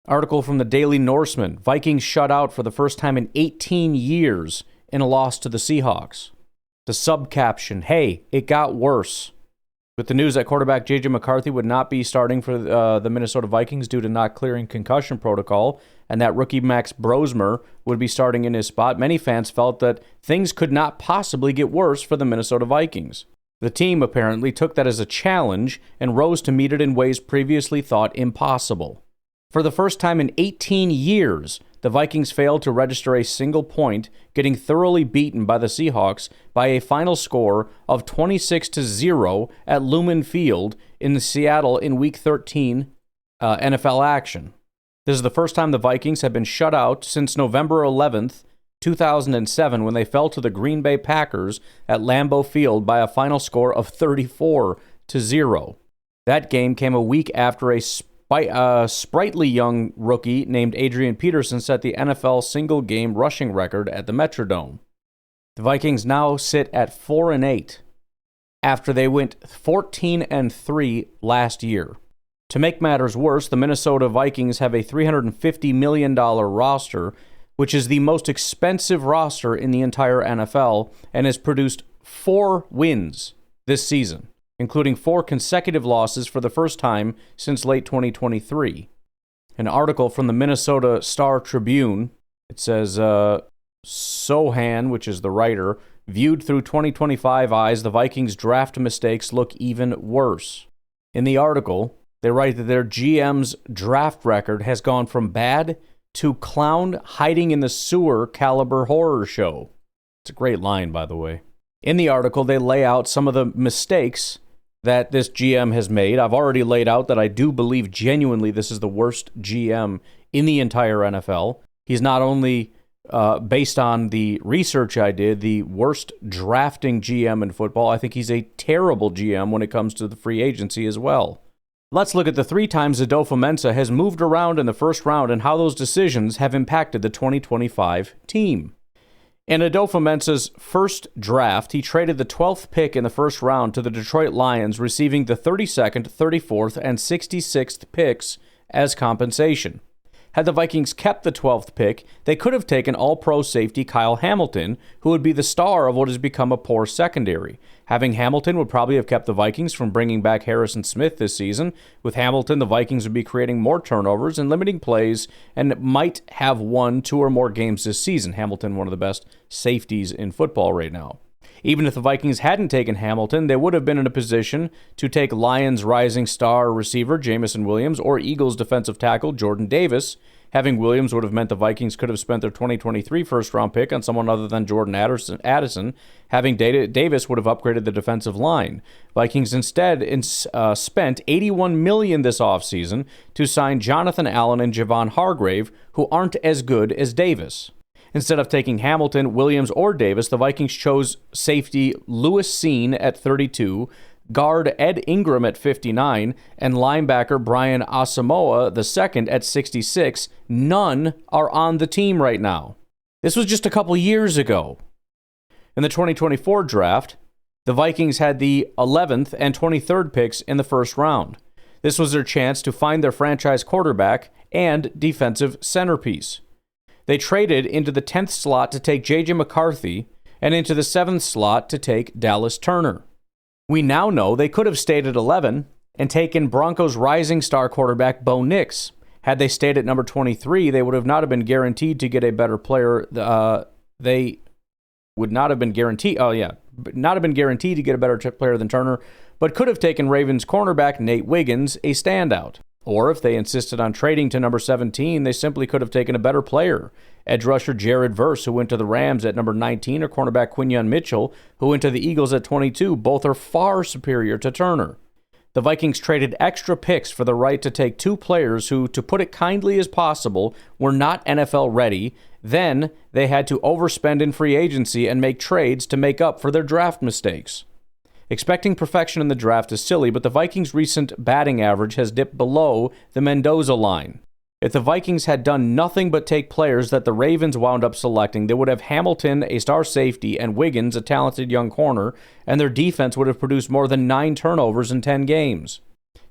Article from the Daily Norseman. Vikings shut out for the first time in 18 years in a loss to the Seahawks. The subcaption, hey, it got worse. With the news that quarterback J.J. McCarthy would not be starting for the Minnesota Vikings due to not clearing concussion protocol, and that rookie Max Brosmer would be starting in his spot, many fans felt that things could not possibly get worse for the Minnesota Vikings. The team apparently took that as a challenge and rose to meet it in ways previously thought impossible. For the first time in 18 years, the Vikings failed to register a single point, getting thoroughly beaten by the Seahawks by a final score of 26-0 at Lumen Field in Seattle in Week 13 NFL action. This is the first time the Vikings have been shut out since November 11th, 2007, when they fell to the Green Bay Packers at Lambeau Field by a final score of 34-0. That game came a week after a sprightly young rookie named Adrian Peterson set the NFL single-game rushing record at the Metrodome. The Vikings now sit at 4-8 after they went 14-3 last year. To make matters worse, the Minnesota Vikings have a $350 million roster, which is the most expensive roster in the entire NFL, and has produced 4 wins this season, including 4 consecutive losses for the first time since late 2023. An article from the Minnesota Star-Tribune, it says, Sohan, which is the writer, viewed through 2025 eyes, the Vikings' draft mistakes look even worse. In the article, they write that their GM's draft record has gone from bad to clown hiding in the sewer caliber horror show. It's a great line, by the way. In the article, they lay out some of the mistakes that this GM has made. I've already laid out that I do believe genuinely this is the worst GM in the entire NFL. He's not only, based on the research I did, the worst drafting GM in football, I think he's a terrible GM when it comes to the free agency as well. Let's look at the 3 times Adolfo-Mensah has moved around in the first round and how those decisions have impacted the 2025 team. In Adolfo-Mensah's first draft, he traded the 12th pick in the first round to the Detroit Lions, receiving the 32nd, 34th, and 66th picks as compensation. Had the Vikings kept the 12th pick, they could have taken all-pro safety Kyle Hamilton, who would be the star of what has become a poor secondary. Having Hamilton would probably have kept the Vikings from bringing back Harrison Smith this season. With Hamilton, the Vikings would be creating more turnovers and limiting plays and might have won 2 or more games this season. Hamilton, one of the best safeties in football right now. Even if the Vikings hadn't taken Hamilton, they would have been in a position to take Lions' rising star receiver Jamison Williams or Eagles' defensive tackle Jordan Davis. Having Williams would have meant the Vikings could have spent their 2023 first-round pick on someone other than Jordan Addison. Having Davis would have upgraded the defensive line. Vikings instead spent $81 million this offseason to sign Jonathan Allen and Javon Hargrave, who aren't as good as Davis. Instead of taking Hamilton, Williams, or Davis, the Vikings chose safety Lewis Seen at 32, guard Ed Ingram at 59, and linebacker Brian Asamoah II at 66. None are on the team right now. This was just a couple years ago. In the 2024 draft, the Vikings had the 11th and 23rd picks in the first round. This was their chance to find their franchise quarterback and defensive centerpiece. They traded into the 10th slot to take J.J. McCarthy and into the 7th slot to take Dallas Turner. We now know they could have stayed at 11 and taken Broncos' rising star quarterback Bo Nix. Had they stayed at number 23, they would have not have been guaranteed to get a better player. They would not have been guaranteed. Not have been guaranteed to get a better player than Turner, but could have taken Ravens cornerback Nate Wiggins, a standout. Or if they insisted on trading to number 17, they simply could have taken a better player. Edge rusher Jared Verse, who went to the Rams at number 19, or cornerback Quinyon Mitchell, who went to the Eagles at 22. Both are far superior to Turner. The Vikings traded extra picks for the right to take 2 players who, to put it kindly as possible, were not NFL ready. Then they had to overspend in free agency and make trades to make up for their draft mistakes. Expecting perfection in the draft is silly, but the Vikings' recent batting average has dipped below the Mendoza line. If the Vikings had done nothing but take players that the Ravens wound up selecting, they would have Hamilton, a star safety, and Wiggins, a talented young corner, and their defense would have produced more than 9 turnovers in 10 games.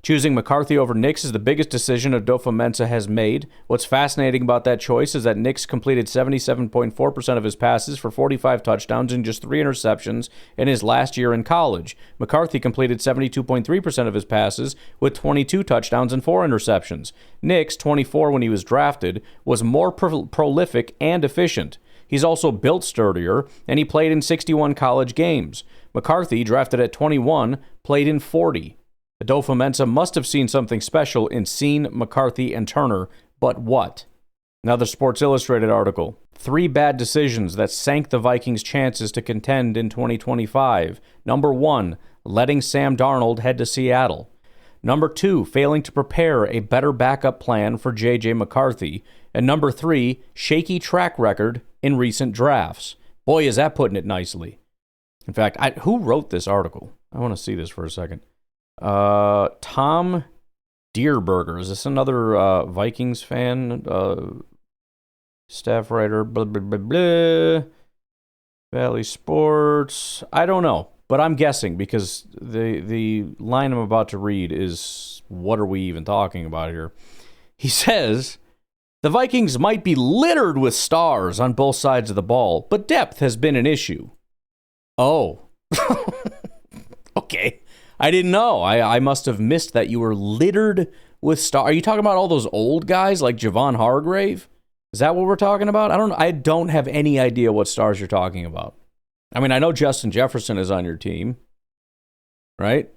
Choosing McCarthy over Nix is the biggest decision Adofo-Mensah has made. What's fascinating about that choice is that Nix completed 77.4% of his passes for 45 touchdowns and just 3 interceptions in his last year in college. McCarthy completed 72.3% of his passes with 22 touchdowns and 4 interceptions. Nix, 24 when he was drafted, was more prolific and efficient. He's also built sturdier, and he played in 61 college games. McCarthy, drafted at 21, played in 40. Adofo-Mensah must have seen something special in Seen, McCarthy, and Turner, but what? Another Sports Illustrated article. 3 bad decisions that sank the Vikings' chances to contend in 2025. Number 1, letting Sam Darnold head to Seattle. Number 2, failing to prepare a better backup plan for J.J. McCarthy. And number 3, shaky track record in recent drafts. Boy, is that putting it nicely. In fact, who wrote this article? I want to see this for a second. Tom Deerberger. Is this another Vikings fan? Staff writer, blah, blah, blah, blah. Valley Sports. I don't know, but I'm guessing because the line I'm about to read is, what are we even talking about here? He says, the Vikings might be littered with stars on both sides of the ball, but depth has been an issue. Oh. Okay. I didn't know. I must have missed that you were littered with stars. Are you talking about all those old guys like Javon Hargrave? Is that what we're talking about? I don't have any idea what stars you're talking about. I mean, I know Justin Jefferson is on your team, right?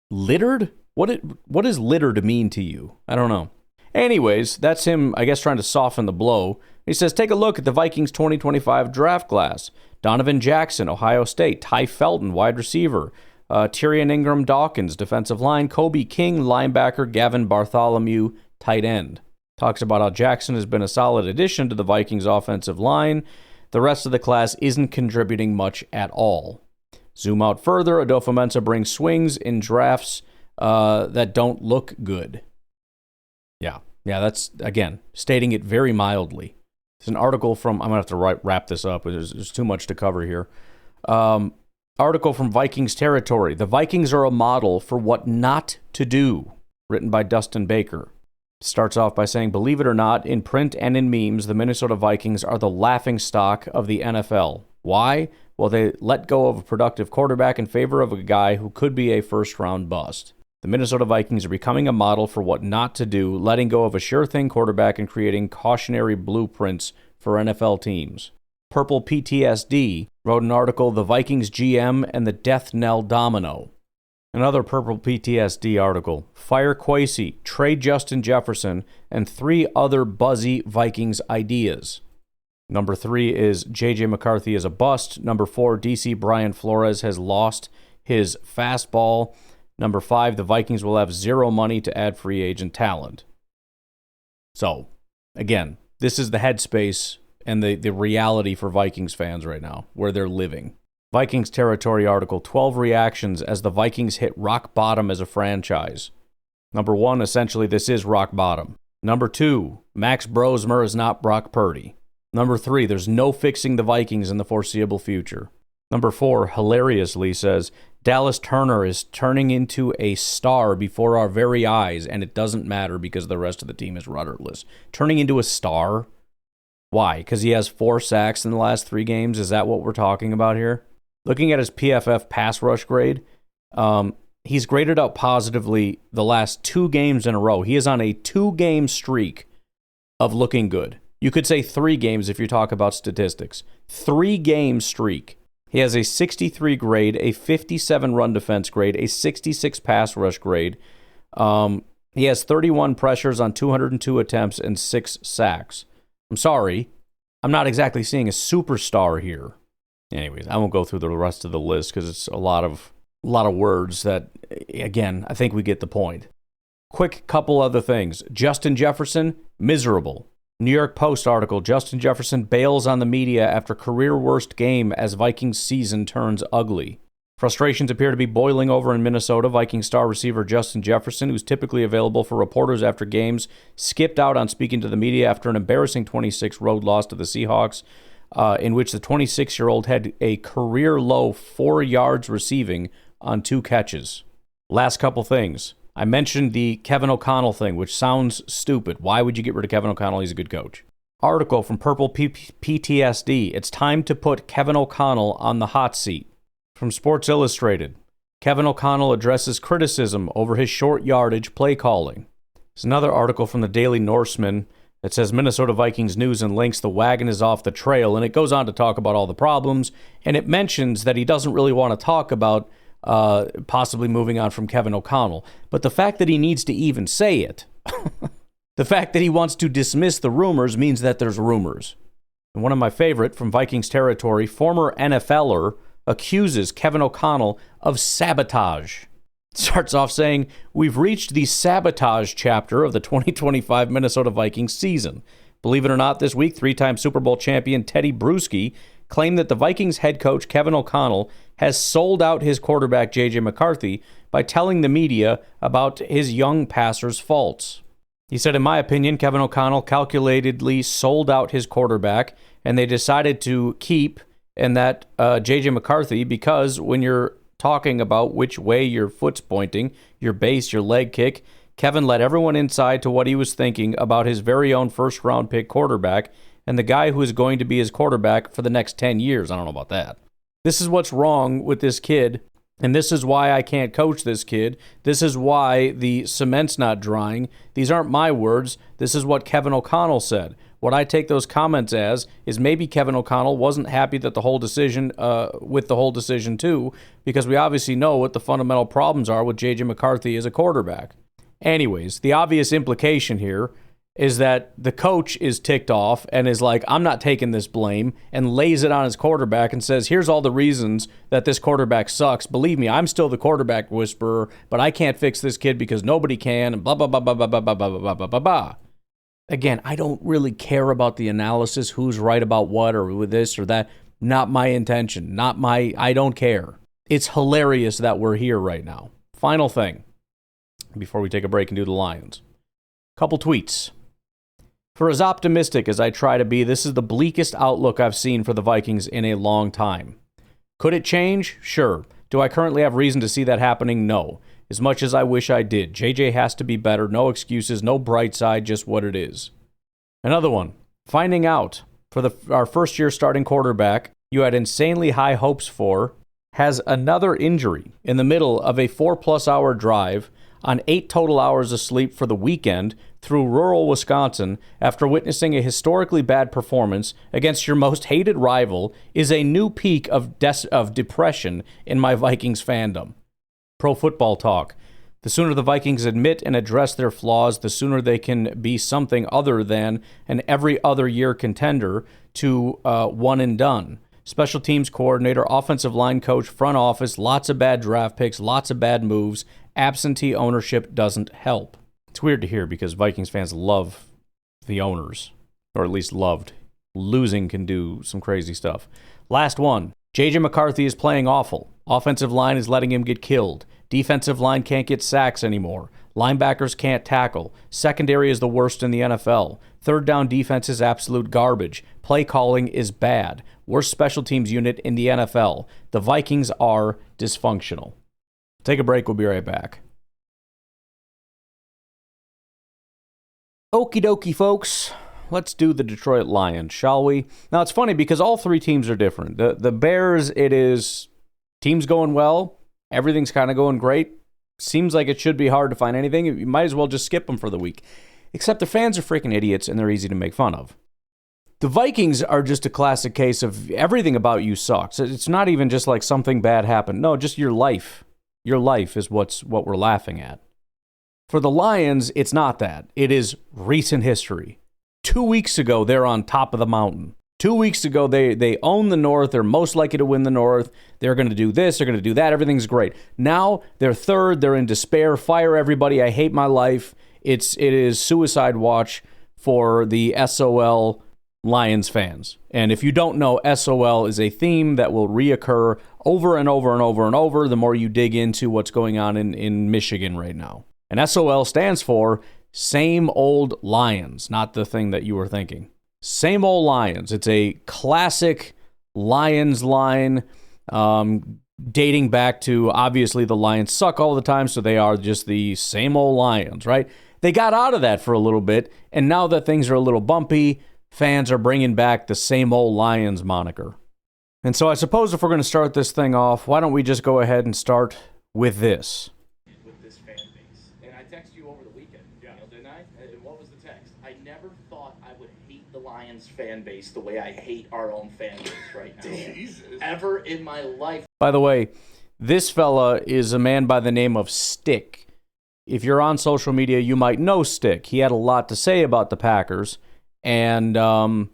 Littered? What does littered mean to you? I don't know. Anyways, that's him, I guess, trying to soften the blow. He says, take a look at the Vikings 2025 draft class. Donovan Jackson, Ohio State. Ty Felton, wide receiver. Tyrion Ingram Dawkins, defensive line. Kobe King, linebacker. Gavin Bartholomew, tight end. Talks about how Jackson has been a solid addition to the Vikings offensive line. The rest of the class isn't contributing much at all. Zoom out further, Adofo-Mensah brings swings in drafts that don't look good. Yeah, that's, again, stating it very mildly. It's an article from, I'm going to have to wrap this up. There's too much to cover here. Article from Vikings Territory. The Vikings are a model for what not to do, written by Dustin Baker. Starts off by saying, believe it or not, in print and in memes, the Minnesota Vikings are the laughingstock of the NFL. Why? Well, they let go of a productive quarterback in favor of a guy who could be a first-round bust. The Minnesota Vikings are becoming a model for what not to do, letting go of a sure-thing quarterback and creating cautionary blueprints for NFL teams. Purple PTSD wrote an article, The Vikings GM and the Death Knell Domino. Another Purple PTSD article, Fire Kwesi, Trade Justin Jefferson, and 3 other buzzy Vikings ideas. Number 3 is J.J. McCarthy is a bust. Number 4, DC Brian Flores has lost his fastball. Number 5, the Vikings will have 0 money to add free agent talent. So, again, this is the headspace and the reality for Vikings fans right now, where they're living. Vikings Territory article, 12 reactions as the Vikings hit rock bottom as a franchise. Number 1, essentially, this is rock bottom. Number 2, Max Brosmer is not Brock Purdy. Number 3, there's no fixing the Vikings in the foreseeable future. Number 4, hilariously says, Dallas Turner is turning into a star before our very eyes, and it doesn't matter because the rest of the team is rudderless. Turning into a star? Why? Because he has 4 sacks in the last 3 games? Is that what we're talking about here? Looking at his PFF pass rush grade, he's graded out positively the last 2 games in a row. He is on a 2-game streak of looking good. You could say 3 games if you talk about statistics. 3-game streak. He has a 63 grade, a 57 run defense grade, a 66 pass rush grade. He has 31 pressures on 202 attempts and 6 sacks. I'm sorry, I'm not exactly seeing a superstar here. Anyways, I won't go through the rest of the list because it's a lot of words that, again, I think we get the point. Quick couple other things. Justin Jefferson, miserable. New York Post article, Justin Jefferson bails on the media after career worst game as Vikings season turns ugly. Frustrations appear to be boiling over in Minnesota. Viking star receiver Justin Jefferson, who's typically available for reporters after games, skipped out on speaking to the media after an embarrassing 26 road loss to the Seahawks, in which the 26-year-old had a career-low 4 yards receiving on 2 catches. Last couple things. I mentioned the Kevin O'Connell thing, which sounds stupid. Why would you get rid of Kevin O'Connell? He's a good coach. Article from Purple PTSD. It's time to put Kevin O'Connell on the hot seat. From Sports Illustrated. Kevin O'Connell addresses criticism over his short yardage play calling. There's another article from the Daily Norseman that says Minnesota Vikings news and links, the wagon is off the trail, and it goes on to talk about all the problems, and it mentions that he doesn't really want to talk about possibly moving on from Kevin O'Connell. But the fact that he needs to even say it, the fact that he wants to dismiss the rumors means that there's rumors. And one of my favorite from Vikings Territory, former NFLer accuses Kevin O'Connell of sabotage. Starts off saying, we've reached the sabotage chapter of the 2025 Minnesota Vikings season. Believe it or not, this week, 3-time Super Bowl champion Teddy Bruschi claimed that the Vikings head coach Kevin O'Connell has sold out his quarterback J.J. McCarthy by telling the media about his young passer's faults. He said, in my opinion, Kevin O'Connell calculatedly sold out his quarterback, and they decided to keep and that J.J. McCarthy, because when you're talking about which way your foot's pointing, your base, your leg kick, Kevin let everyone inside to what he was thinking about his very own first-round pick quarterback and the guy who is going to be his quarterback for the next 10 years. I don't know about that. This is what's wrong with this kid, and this is why I can't coach this kid. This is why the cement's not drying. These aren't my words. This is what Kevin O'Connell said. What I take those comments as is maybe Kevin O'Connell wasn't happy that the whole decision, with the whole decision too, because we obviously know what the fundamental problems are with J.J. McCarthy as a quarterback. Anyways, the obvious implication here is that the coach is ticked off and is like, I'm not taking this blame, and lays it on his quarterback and says, here's all the reasons that this quarterback sucks. Believe me, I'm still the quarterback whisperer, but I can't fix this kid because nobody can, and blah, blah, blah, blah, blah, blah, blah, blah, blah, blah, blah, blah. Again, I don't really care about the analysis, who's right about what or with this or that. Not my intention. I don't care. It's hilarious that we're here right now. Final thing, before we take a break and do the Lions. Couple tweets. For as optimistic as I try to be, this is the bleakest outlook I've seen for the Vikings in a long time. Could it change? Sure. Do I currently have reason to see that happening? No. As much as I wish I did. JJ has to be better. No excuses, no bright side, just what it is. Another one. Finding out for our first-year starting quarterback you had insanely high hopes for has another injury in the middle of a 4+ hour drive on 8 total hours of sleep for the weekend through rural Wisconsin after witnessing a historically bad performance against your most hated rival is a new peak of depression in my Vikings fandom. Pro Football Talk. The sooner the Vikings admit and address their flaws, the sooner they can be something other than an every other year contender to one and done. Special teams coordinator, offensive line coach, front office, lots of bad draft picks, lots of bad moves. Absentee ownership doesn't help. It's weird to hear because Vikings fans love the owners, or at least loved. Losing can do some crazy stuff. Last one. J.J. McCarthy is playing awful. Offensive line is letting him get killed. Defensive line can't get sacks anymore. Linebackers can't tackle. Secondary is the worst in the NFL. Third down defense is absolute garbage. Play calling is bad. Worst special teams unit in the NFL. The Vikings are dysfunctional. Take a break. We'll be right back. Okie dokie, folks. Let's do the Detroit Lions, shall we? Now, it's funny because all three teams are different. The Bears, it is teams going well. Everything's kind of going great. Seems like it should be hard to find anything. You might as well just skip them for the week. Except the fans are freaking idiots and they're easy to make fun of. The Vikings are just a classic case of everything about you sucks. It's not even just like something bad happened. No, just your life. Your life is what we're laughing at. For the Lions, it's not that. It is recent history. 2 weeks ago, they're on top of the mountain. 2 weeks ago, they own the North. They're most likely to win the North. They're going to do this. They're going to do that. Everything's great. Now, they're third. They're in despair. Fire everybody. I hate my life. It is suicide watch for the SOL Lions fans. And if you don't know, SOL is a theme that will reoccur over and over and over and over the more you dig into what's going on in Michigan right now. And SOL stands for Same Old Lions, not the thing that you were thinking. Same Old Lions. It's a classic Lions line dating back to, obviously, the Lions suck all the time, so they are just the same old Lions, right? They got out of that for a little bit, and now that things are a little bumpy, fans are bringing back the same old Lions moniker. And so I suppose if we're going to start this thing off, why don't we just go ahead and start with this?
With this fan base. And I texted you over the weekend, didn't I? And what was the text? I never thought I would hate the Lions fan base the way I hate our own fan base right now. Jesus. Ever in my life.
By the way, this fella is a man by the name of Stick. If you're on social media, you might know Stick. He had a lot to say about the Packers, and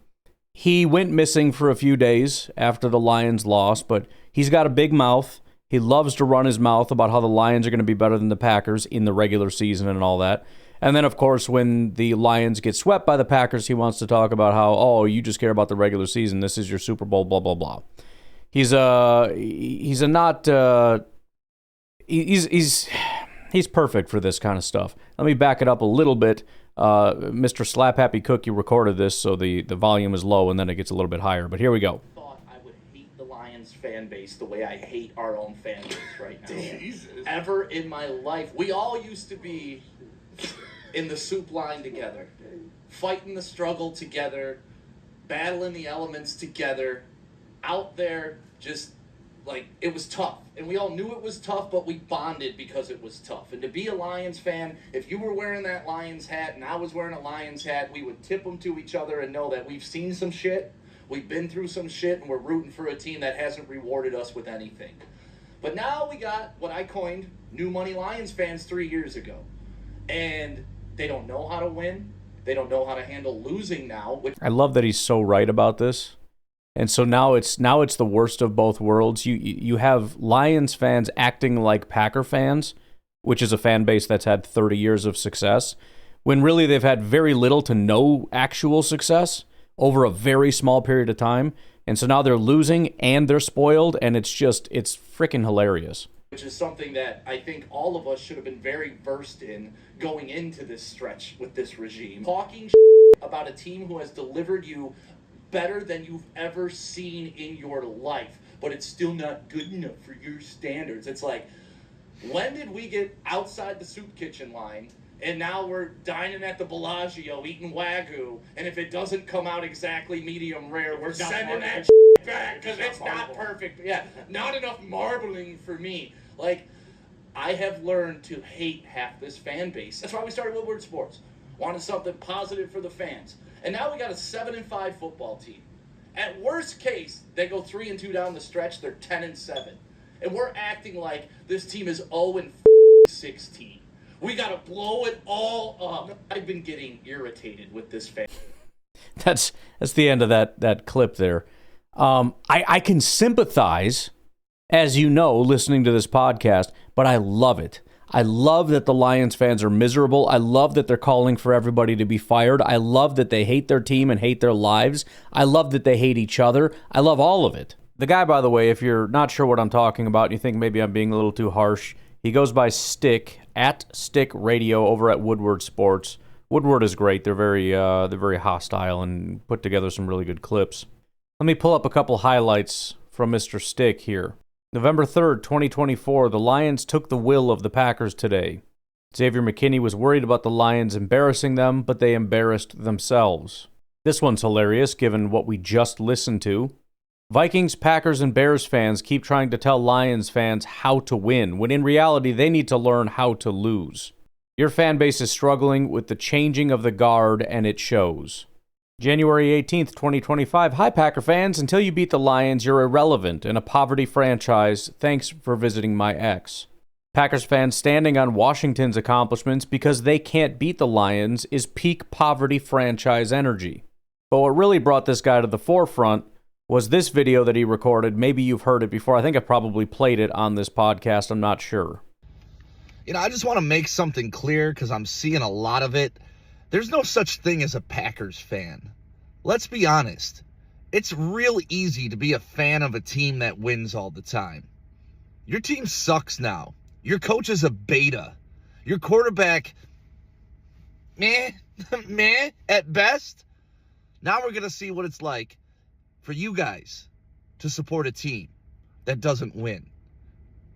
he went missing for a few days after the Lions lost, but he's got a big mouth. He loves to run his mouth about how the Lions are going to be better than the Packers in the regular season and all that. And then, of course, when the Lions get swept by the Packers, he wants to talk about how, oh, you just care about the regular season. This is your Super Bowl, blah, blah, blah. He's perfect for this kind of stuff. Let me back it up a little bit. Mr. Slap Happy Cookie recorded this, so the volume is low, and then it gets a little bit higher. But here we go.
Thought I would hate the Lions fan base the way I hate our own fan base right now. Jesus. Ever in my life, we all used to be in the soup line together, fighting the struggle together, battling the elements together, out there just like it was tough. And we all knew it was tough, but we bonded because it was tough. And to be a Lions fan, if you were wearing that Lions hat and I was wearing a Lions hat, we would tip them to each other and know that we've seen some shit, we've been through some shit, and we're rooting for a team that hasn't rewarded us with anything. But now we got what I coined new money Lions fans 3 years ago. And they don't know how to win. They don't know how to handle losing now.
I love that he's so right about this. And so now it's the worst of both worlds. You have Lions fans acting like Packer fans, which is a fan base that's had 30 years of success, when really they've had very little to no actual success over a very small period of time. And so now they're losing and they're spoiled, and it's freaking hilarious.
Which is something that I think all of us should have been very versed in going into this stretch with this regime. Talking about a team who has delivered you better than you've ever seen in your life, but it's still not good enough for your standards. It's like, When did we get outside the soup kitchen line and now we're dining at the Bellagio eating Wagyu, and if it doesn't come out exactly medium rare, we're sending that back because it's not perfect. Yeah, not enough marbling for me. Like, I have learned to hate half this fan base. That's why we started Woodward Sports. Wanted something positive for the fans. And now we got a 7-5 football team. At worst case, they go 3-2 down the stretch, they're 10-7. And we're acting like this team is 0-16. We gotta blow it all up. I've been getting irritated with this fan.
That's the end of that clip there. I can sympathize, as you know, listening to this podcast, but I love it. I love that the Lions fans are miserable. I love that they're calling for everybody to be fired. I love that they hate their team and hate their lives. I love that they hate each other. I love all of it. The guy, by the way, if you're not sure what I'm talking about and you think maybe I'm being a little too harsh, he goes by Stick, at Stick Radio over at Woodward Sports. Woodward is great. They're very hostile and put together some really good clips. Let me pull up a couple highlights from Mr. Stick here. November 3rd, 2024, the Lions took the will of the Packers today. Xavier McKinney was worried about the Lions embarrassing them, but they embarrassed themselves. This one's hilarious, given what we just listened to. Vikings, Packers, and Bears fans keep trying to tell Lions fans how to win, when in reality they need to learn how to lose. Your fan base is struggling with the changing of the guard, and it shows. January 18th, 2025. Hi, Packer fans. Until you beat the Lions, you're irrelevant and a poverty franchise. Thanks for visiting my ex. Packers fans standing on Washington's accomplishments because they can't beat the Lions is peak poverty franchise energy. But what really brought this guy to the forefront was this video that he recorded. Maybe you've heard it before. I think I probably played it on this podcast. I'm not sure.
You know, I just want to make something clear because I'm seeing a lot of it. There's no such thing as a Packers fan. Let's be honest. It's real easy to be a fan of a team that wins all the time. Your team sucks now. Your coach is a beta. Your quarterback, meh at best. Now we're going to see what it's like for you guys to support a team that doesn't win.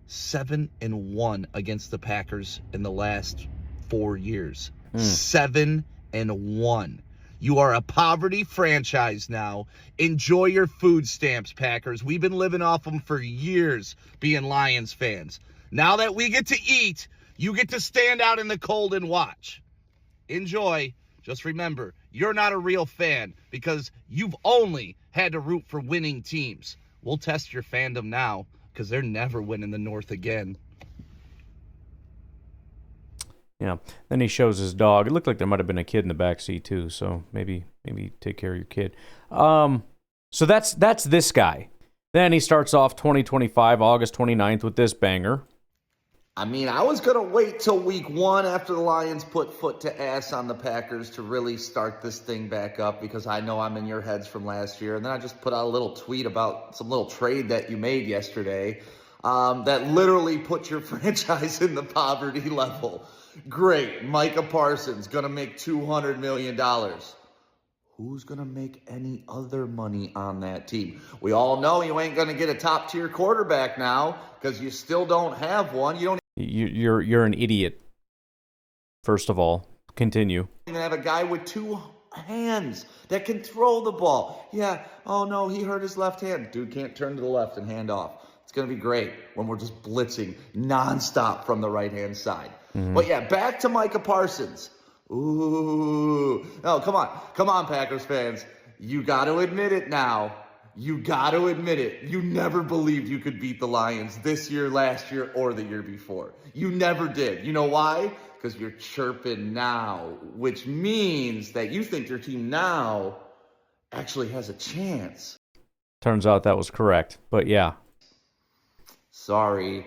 7-1 against the Packers in the last 4 years. 7-1. You are a poverty franchise now. Enjoy your food stamps, Packers. We've been living off them for years, being Lions fans. Now that we get to eat, you get to stand out in the cold and watch. Enjoy. Just remember, you're not a real fan because you've only had to root for winning teams. We'll test your fandom now because they're never winning the North again.
Yeah. Then he shows his dog. It looked like there might have been a kid in the backseat too, so maybe take care of your kid. So that's this guy. Then he starts off 2025, August 29th with this banger.
I mean, I was going to wait till week 1 after the Lions put foot to ass on the Packers to really start this thing back up because I know I'm in your heads from last year. And then I just put out a little tweet about some little trade that you made yesterday that literally put your franchise in the poverty level. Great. Micah Parsons going to make $200 million. Who's going to make any other money on that team? We all know you ain't going to get a top-tier quarterback now because you still don't have one.
You're an idiot. First of all, continue.
You're going to have a guy with 2 hands that can throw the ball. Yeah, oh no, he hurt his left hand. Dude can't turn to the left and hand off. It's going to be great when we're just blitzing nonstop from the right-hand side. Mm-hmm. But yeah, back to Micah Parsons. Ooh. No, come on, Packers fans. You got to admit it now. You got to admit it. You never believed you could beat the Lions this year, last year, or the year before. You never did. You know why? Because you're chirping now, which means that you think your team now actually has a chance.
Turns out that was correct, but yeah.
Sorry.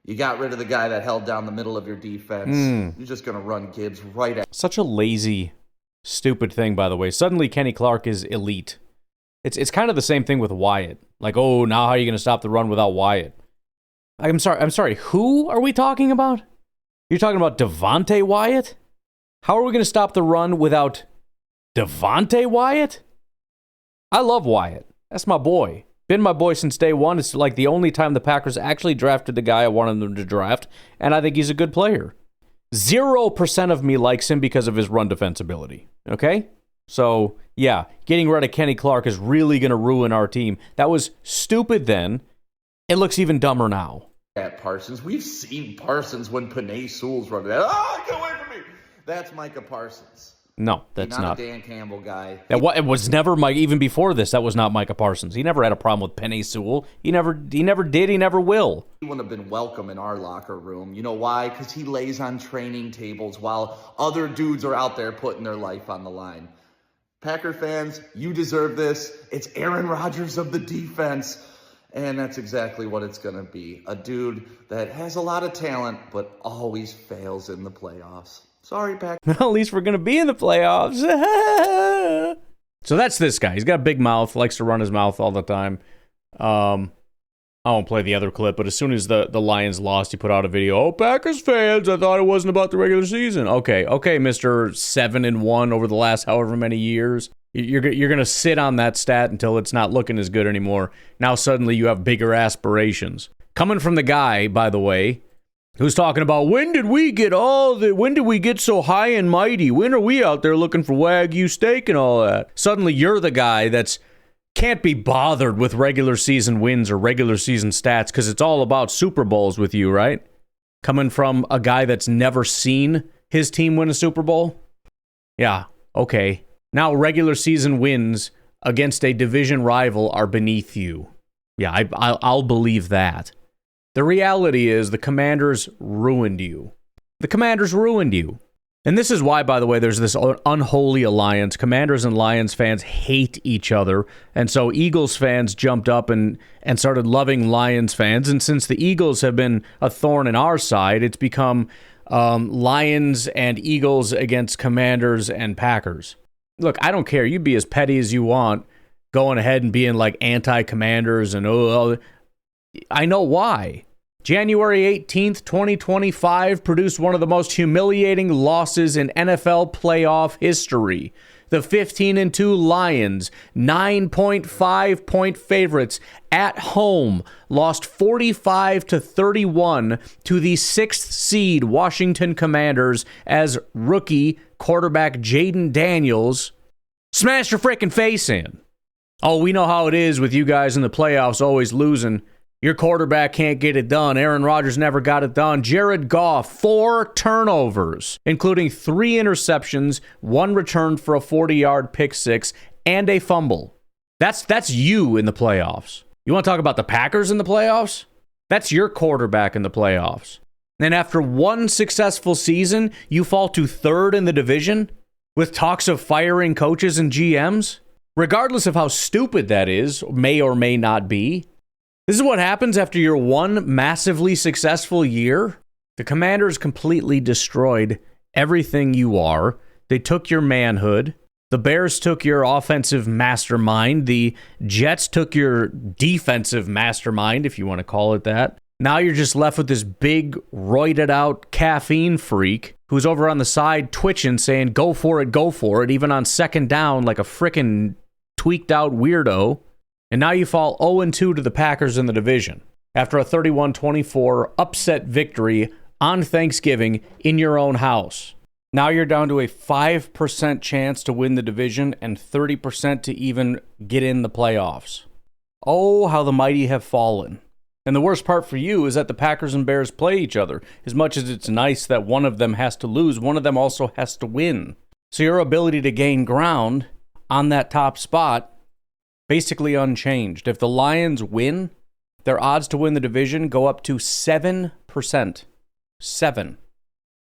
You got rid of the guy that held down the middle of your defense. You're just going to run Gibbs right at.
Such a lazy, stupid thing, by the way. Suddenly, Kenny Clark is elite. It's kind of the same thing with Wyatt. Like, oh, now how are you going to stop the run without Wyatt? I'm sorry. Who are we talking about? You're talking about Devontae Wyatt? How are we going to stop the run without Devontae Wyatt? I love Wyatt. That's my boy. Been my boy since day one. It's like the only time the Packers actually drafted the guy I wanted them to draft, and I think he's a good player. 0% of me likes him because of his run defensibility, okay? So, yeah, getting rid of Kenny Clark is really going to ruin our team. That was stupid then. It looks even dumber now.
At Parsons, we've seen Parsons when Penei Sewell's running that. Oh, get away from me! That's Micah Parsons.
No, that's not.
A Dan Campbell guy.
It was never Mike. Even before this, that was not Micah Parsons. He never had a problem with Penei Sewell. He never did. He never will.
He wouldn't have been welcome in our locker room. You know why? Because he lays on training tables while other dudes are out there putting their life on the line. Packer fans, you deserve this. It's Aaron Rodgers of the defense. And that's exactly what it's going to be. A dude that has a lot of talent, but always fails in the playoffs. Sorry, Pack.
At least we're going to be in the playoffs. So that's this guy. He's got a big mouth, likes to run his mouth all the time. I won't play the other clip, but as soon as the Lions lost, he put out a video. Oh, Packers fans, I thought it wasn't about the regular season. Okay, Mr. 7-1 over the last however many years. You're going to sit on that stat until it's not looking as good anymore. Now suddenly you have bigger aspirations. Coming from the guy, by the way, who's talking about when did we get so high and mighty? When are we out there looking for Wagyu steak and all that? Suddenly you're the guy that's can't be bothered with regular season wins or regular season stats because it's all about Super Bowls with you, right? Coming from a guy that's never seen his team win a Super Bowl? Yeah, okay. Now regular season wins against a division rival are beneath you. Yeah, I'll believe that. The reality is the Commanders ruined you. The Commanders ruined you. And this is why, by the way, there's this unholy alliance. Commanders and Lions fans hate each other. And so Eagles fans jumped up and started loving Lions fans. And since the Eagles have been a thorn in our side, it's become Lions and Eagles against Commanders and Packers. Look, I don't care. You be as petty as you want, going ahead and being like anti-Commanders and I know why. January 18th, 2025 produced one of the most humiliating losses in NFL playoff history. The 15-2 Lions, 9.5-point favorites at home, lost 45-31 to the 6th seed Washington Commanders as rookie quarterback Jaden Daniels smashed your frickin' face in. Oh, we know how it is with you guys in the playoffs always losing. Your quarterback can't get it done. Aaron Rodgers never got it done. Jared Goff, 4 turnovers, including 3 interceptions, 1 returned for a 40-yard pick six, and a fumble. That's you in the playoffs. You want to talk about the Packers in the playoffs? That's your quarterback in the playoffs. And after 1 successful season, you fall to 3rd in the division with talks of firing coaches and GMs? Regardless of how stupid that is, may or may not be, this is what happens after your 1 massively successful year. The Commanders completely destroyed everything you are. They took your manhood. The Bears took your offensive mastermind. The Jets took your defensive mastermind, if you want to call it that. Now you're just left with this big, roided out caffeine freak who's over on the side twitching, saying, go for it, even on second down like a frickin' tweaked out weirdo. And now you fall 0-2 to the Packers in the division after a 31-24 upset victory on Thanksgiving in your own house. Now you're down to a 5% chance to win the division and 30% to even get in the playoffs. Oh, how the mighty have fallen. And the worst part for you is that the Packers and Bears play each other. As much as it's nice that one of them has to lose, one of them also has to win. So your ability to gain ground on that top spot basically unchanged. If the Lions win, their odds to win the division go up to 7%. 7.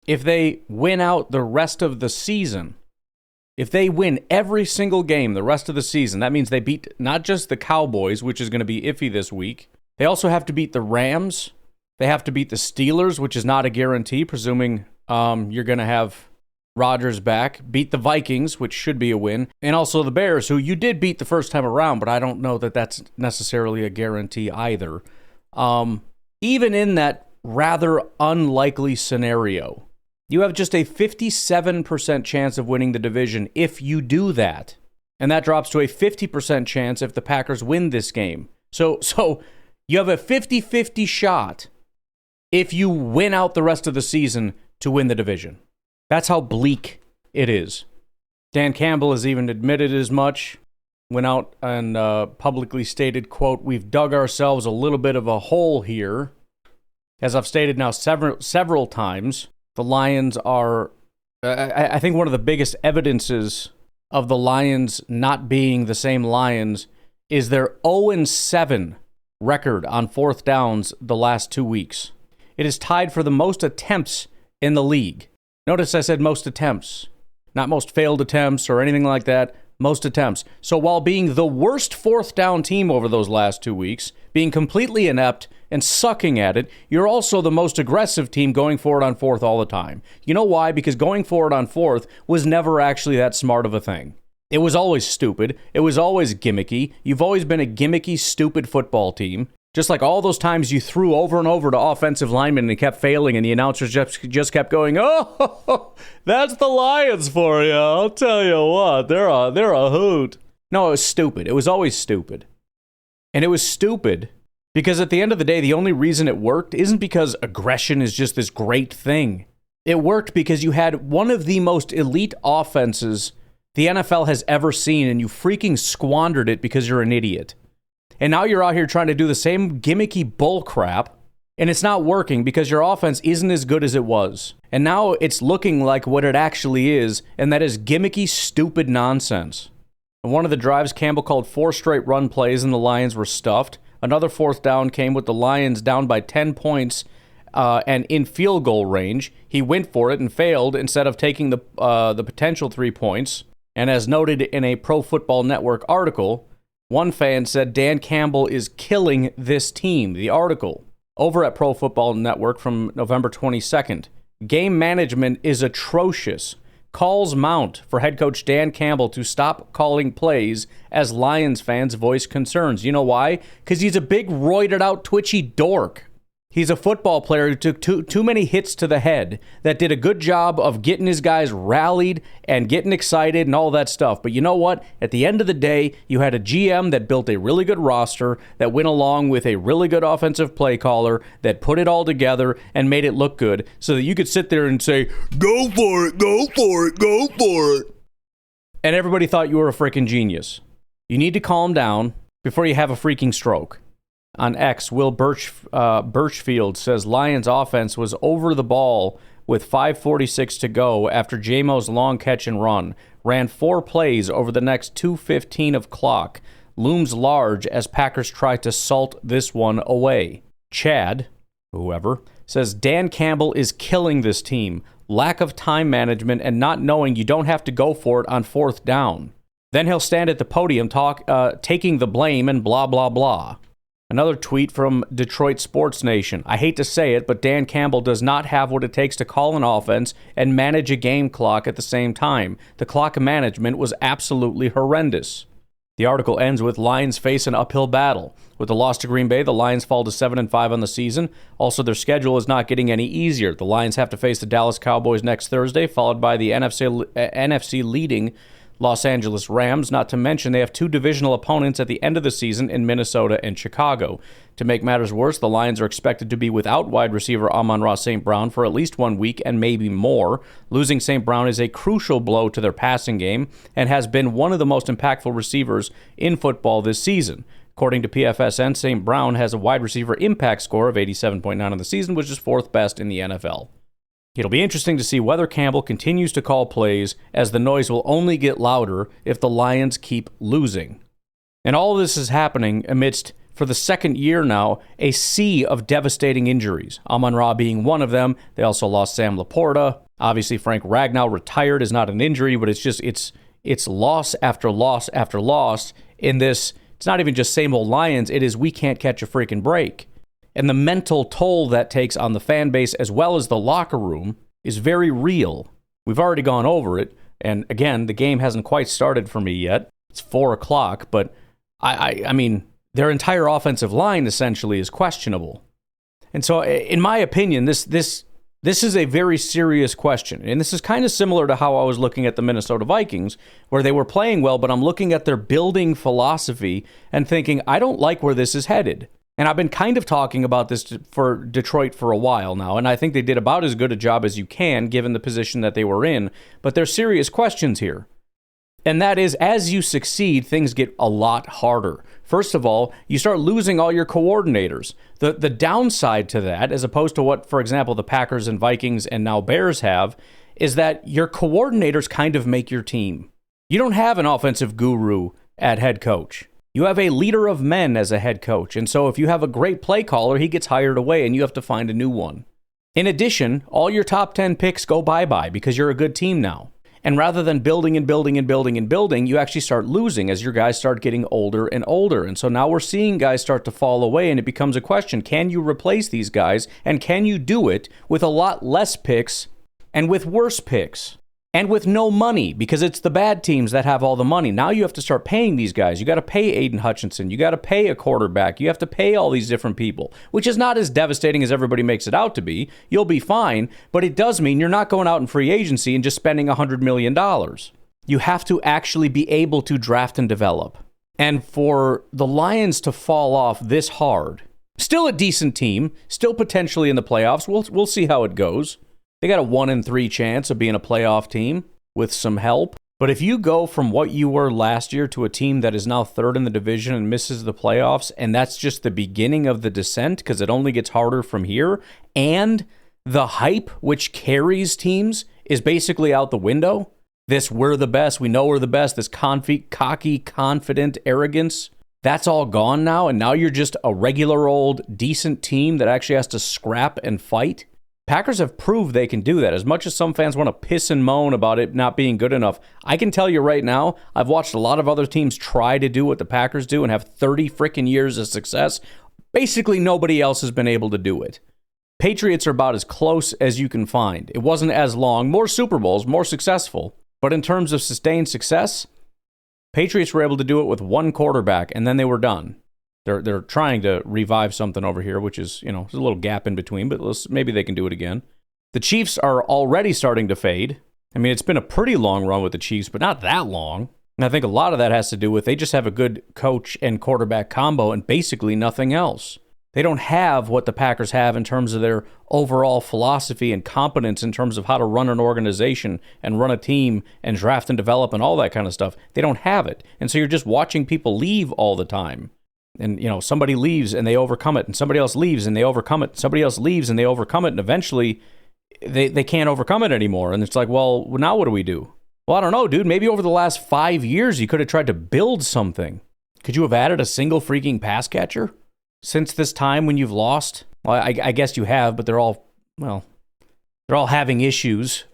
If they win out the rest of the season, if they win every single game the rest of the season, that means they beat not just the Cowboys, which is going to be iffy this week. They also have to beat the Rams. They have to beat the Steelers, which is not a guarantee, presuming you're going to have Rodgers back, beat the Vikings, which should be a win, and also the Bears, who you did beat the first time around, but I don't know that that's necessarily a guarantee either. Even in that rather unlikely scenario, you have just a 57% chance of winning the division if you do that. And that drops to a 50% chance if the Packers win this game. So you have a 50-50 shot if you win out the rest of the season to win the division. That's how bleak it is. Dan Campbell has even admitted as much. Went out and publicly stated, quote, "We've dug ourselves a little bit of a hole here." As I've stated now several times, the Lions are, I think one of the biggest evidences of the Lions not being the same Lions is their 0-7 record on fourth downs the last 2 weeks. It is tied for the most attempts in the league. Notice I said most attempts, not most failed attempts or anything like that. Most attempts. So while being the worst fourth down team over those last 2 weeks, being completely inept and sucking at it, you're also the most aggressive team going forward on fourth all the time. You know why? Because going forward on fourth was never actually that smart of a thing. It was always stupid. It was always gimmicky. You've always been a gimmicky, stupid football team. Just like all those times you threw over and over to offensive linemen and kept failing, and the announcers just kept going, "Oh, that's the Lions for you. I'll tell you what, they're a hoot." No, it was stupid. It was always stupid. And it was stupid because at the end of the day, the only reason it worked isn't because aggression is just this great thing. It worked because you had one of the most elite offenses the NFL has ever seen, and you freaking squandered it because you're an idiot. And now you're out here trying to do the same gimmicky bull crap, and it's not working because your offense isn't as good as it was. And now it's looking like what it actually is, and that is gimmicky, stupid nonsense. And one of the drives, Campbell called 4 straight run plays, and the Lions were stuffed. Another fourth down came with the Lions down by 10 points and in field goal range. He went for it and failed instead of taking the potential 3 points. And as noted in a Pro Football Network article, one fan said Dan Campbell is killing this team. The article over at Pro Football Network from November 22nd. Game management is atrocious. Calls mount for head coach Dan Campbell to stop calling plays as Lions fans voice concerns. You know why? Because he's a big, roided out, twitchy dork. He's a football player who took too many hits to the head that did a good job of getting his guys rallied and getting excited and all that stuff. But you know what? At the end of the day, you had a GM that built a really good roster that went along with a really good offensive play caller that put it all together and made it look good so that you could sit there and say, "Go for it, go for it, go for it." And everybody thought you were a freaking genius. You need to calm down before you have a freaking stroke. On X, Will Birchfield says Lions offense was over the ball with 5:46 to go after J-Mo's long catch and run. Ran 4 plays over the next 2:15 of clock. Looms large as Packers try to salt this one away. Chad, whoever, says Dan Campbell is killing this team. Lack of time management and not knowing you don't have to go for it on fourth down. Then he'll stand at the podium taking the blame and blah, blah, blah. Another tweet from Detroit Sports Nation. I hate to say it, but Dan Campbell does not have what it takes to call an offense and manage a game clock at the same time. The clock management was absolutely horrendous. The article ends with Lions face an uphill battle. With the loss to Green Bay, the Lions fall to 7-5 on the season. Also, their schedule is not getting any easier. The Lions have to face the Dallas Cowboys next Thursday, followed by the NFC leading Los Angeles Rams, not to mention they have 2 divisional opponents at the end of the season in Minnesota and Chicago. To make matters worse, the Lions are expected to be without wide receiver Amon-Ra St. Brown for at least 1 week and maybe more. Losing St. Brown is a crucial blow to their passing game and has been one of the most impactful receivers in football this season. According to PFSN, St. Brown has a wide receiver impact score of 87.9 on the season, which is 4th best in the NFL. It'll be interesting to see whether Campbell continues to call plays, as the noise will only get louder if the Lions keep losing. And all of this is happening amidst, for the second year now, a sea of devastating injuries. Amon-Ra being one of them. They also lost Sam Laporta. Obviously, Frank Ragnow retired is not an injury, but it's loss after loss after loss in this. It's not even just same old Lions. It is we can't catch a freaking break. And the mental toll that takes on the fan base as well as the locker room is very real. We've already gone over it. And again, the game hasn't quite started for me yet. It's 4 o'clock, but I mean, their entire offensive line essentially is questionable. And so, in my opinion, this This is a very serious question, and this is kind of similar to how I was looking at the Minnesota Vikings, where they were playing well, but I'm looking at their building philosophy and thinking, I don't like where this is headed. And I've been kind of talking about this for Detroit for a while now, and I think they did about as good a job as you can, given the position that they were in, but there's serious questions here. And that is, as you succeed, things get a lot harder. First of all, you start losing all your coordinators. The downside to that, as opposed to what, for example, the Packers and Vikings and now Bears have, is that your coordinators kind of make your team. You don't have an offensive guru at head coach. You have a leader of men as a head coach. And so if you have a great play caller, he gets hired away and you have to find a new one. In addition, all your top 10 picks go bye-bye because you're a good team now. And rather than building and building and building and building, you actually start losing as your guys start getting older and older. And so now we're seeing guys start to fall away, and it becomes a question, can you replace these guys? And can you do it with a lot less picks and with worse picks? And with no money, because it's the bad teams that have all the money. Now you have to start paying these guys. You got to pay Aiden Hutchinson. You got to pay a quarterback. You have to pay all these different people, which is not as devastating as everybody makes it out to be. You'll be fine, but it does mean you're not going out in free agency and just spending $100 million. You have to actually be able to draft and develop. And for the Lions to fall off this hard, still a decent team, still potentially in the playoffs. We'll see how it goes. They got a 1 in 3 chance of being a playoff team with some help. But if you go from what you were last year to a team that is now third in the division and misses the playoffs, and that's just the beginning of the descent because it only gets harder from here, and the hype which carries teams is basically out the window, this we're the best, we know we're the best, this cocky, confident arrogance, that's all gone now, and now you're just a regular old decent team that actually has to scrap and fight. Packers have proved they can do that. As much as some fans want to piss and moan about it not being good enough, I can tell you right now, I've watched a lot of other teams try to do what the Packers do and have 30 freaking years of success. Basically, nobody else has been able to do it. Patriots are about as close as you can find. It wasn't as long, more Super Bowls, more successful. But in terms of sustained success, Patriots were able to do it with one quarterback, and then they were done. They're trying to revive something over here, which is, there's a little gap in between, but maybe they can do it again. The Chiefs are already starting to fade. I mean, it's been a pretty long run with the Chiefs, but not that long. And I think a lot of that has to do with they just have a good coach and quarterback combo and basically nothing else. They don't have what the Packers have in terms of their overall philosophy and competence in terms of how to run an organization and run a team and draft and develop and all that kind of stuff. They don't have it. And so you're just watching people leave all the time. And, somebody leaves and they overcome it, and somebody else leaves and they overcome it, somebody else leaves and they overcome it, and eventually they can't overcome it anymore. And it's like, well, now what do we do? Well, I don't know, dude. Maybe over the last 5 years, you could have tried to build something. Could you have added a single freaking pass catcher since this time when you've lost? Well, I guess you have, but they're all having issues.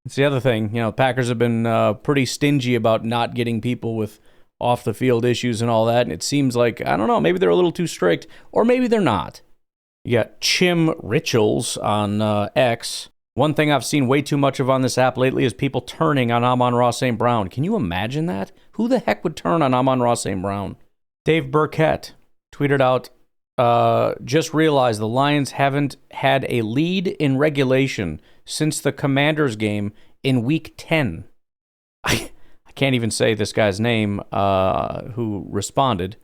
It's the other thing. Packers have been pretty stingy about not getting people with off the field issues and all that, and it seems like, I don't know, maybe they're a little too strict, or maybe they're not. You got Chim Rituals on X. One thing I've seen way too much of on this app lately is people turning on Amon-Ra St. Brown. Can you imagine that? Who the heck would turn on Amon-Ra St. Brown? Dave Burkett tweeted out, just realized the Lions haven't had a lead in regulation since the Commanders game in Week 10. I can't even say this guy's name who responded.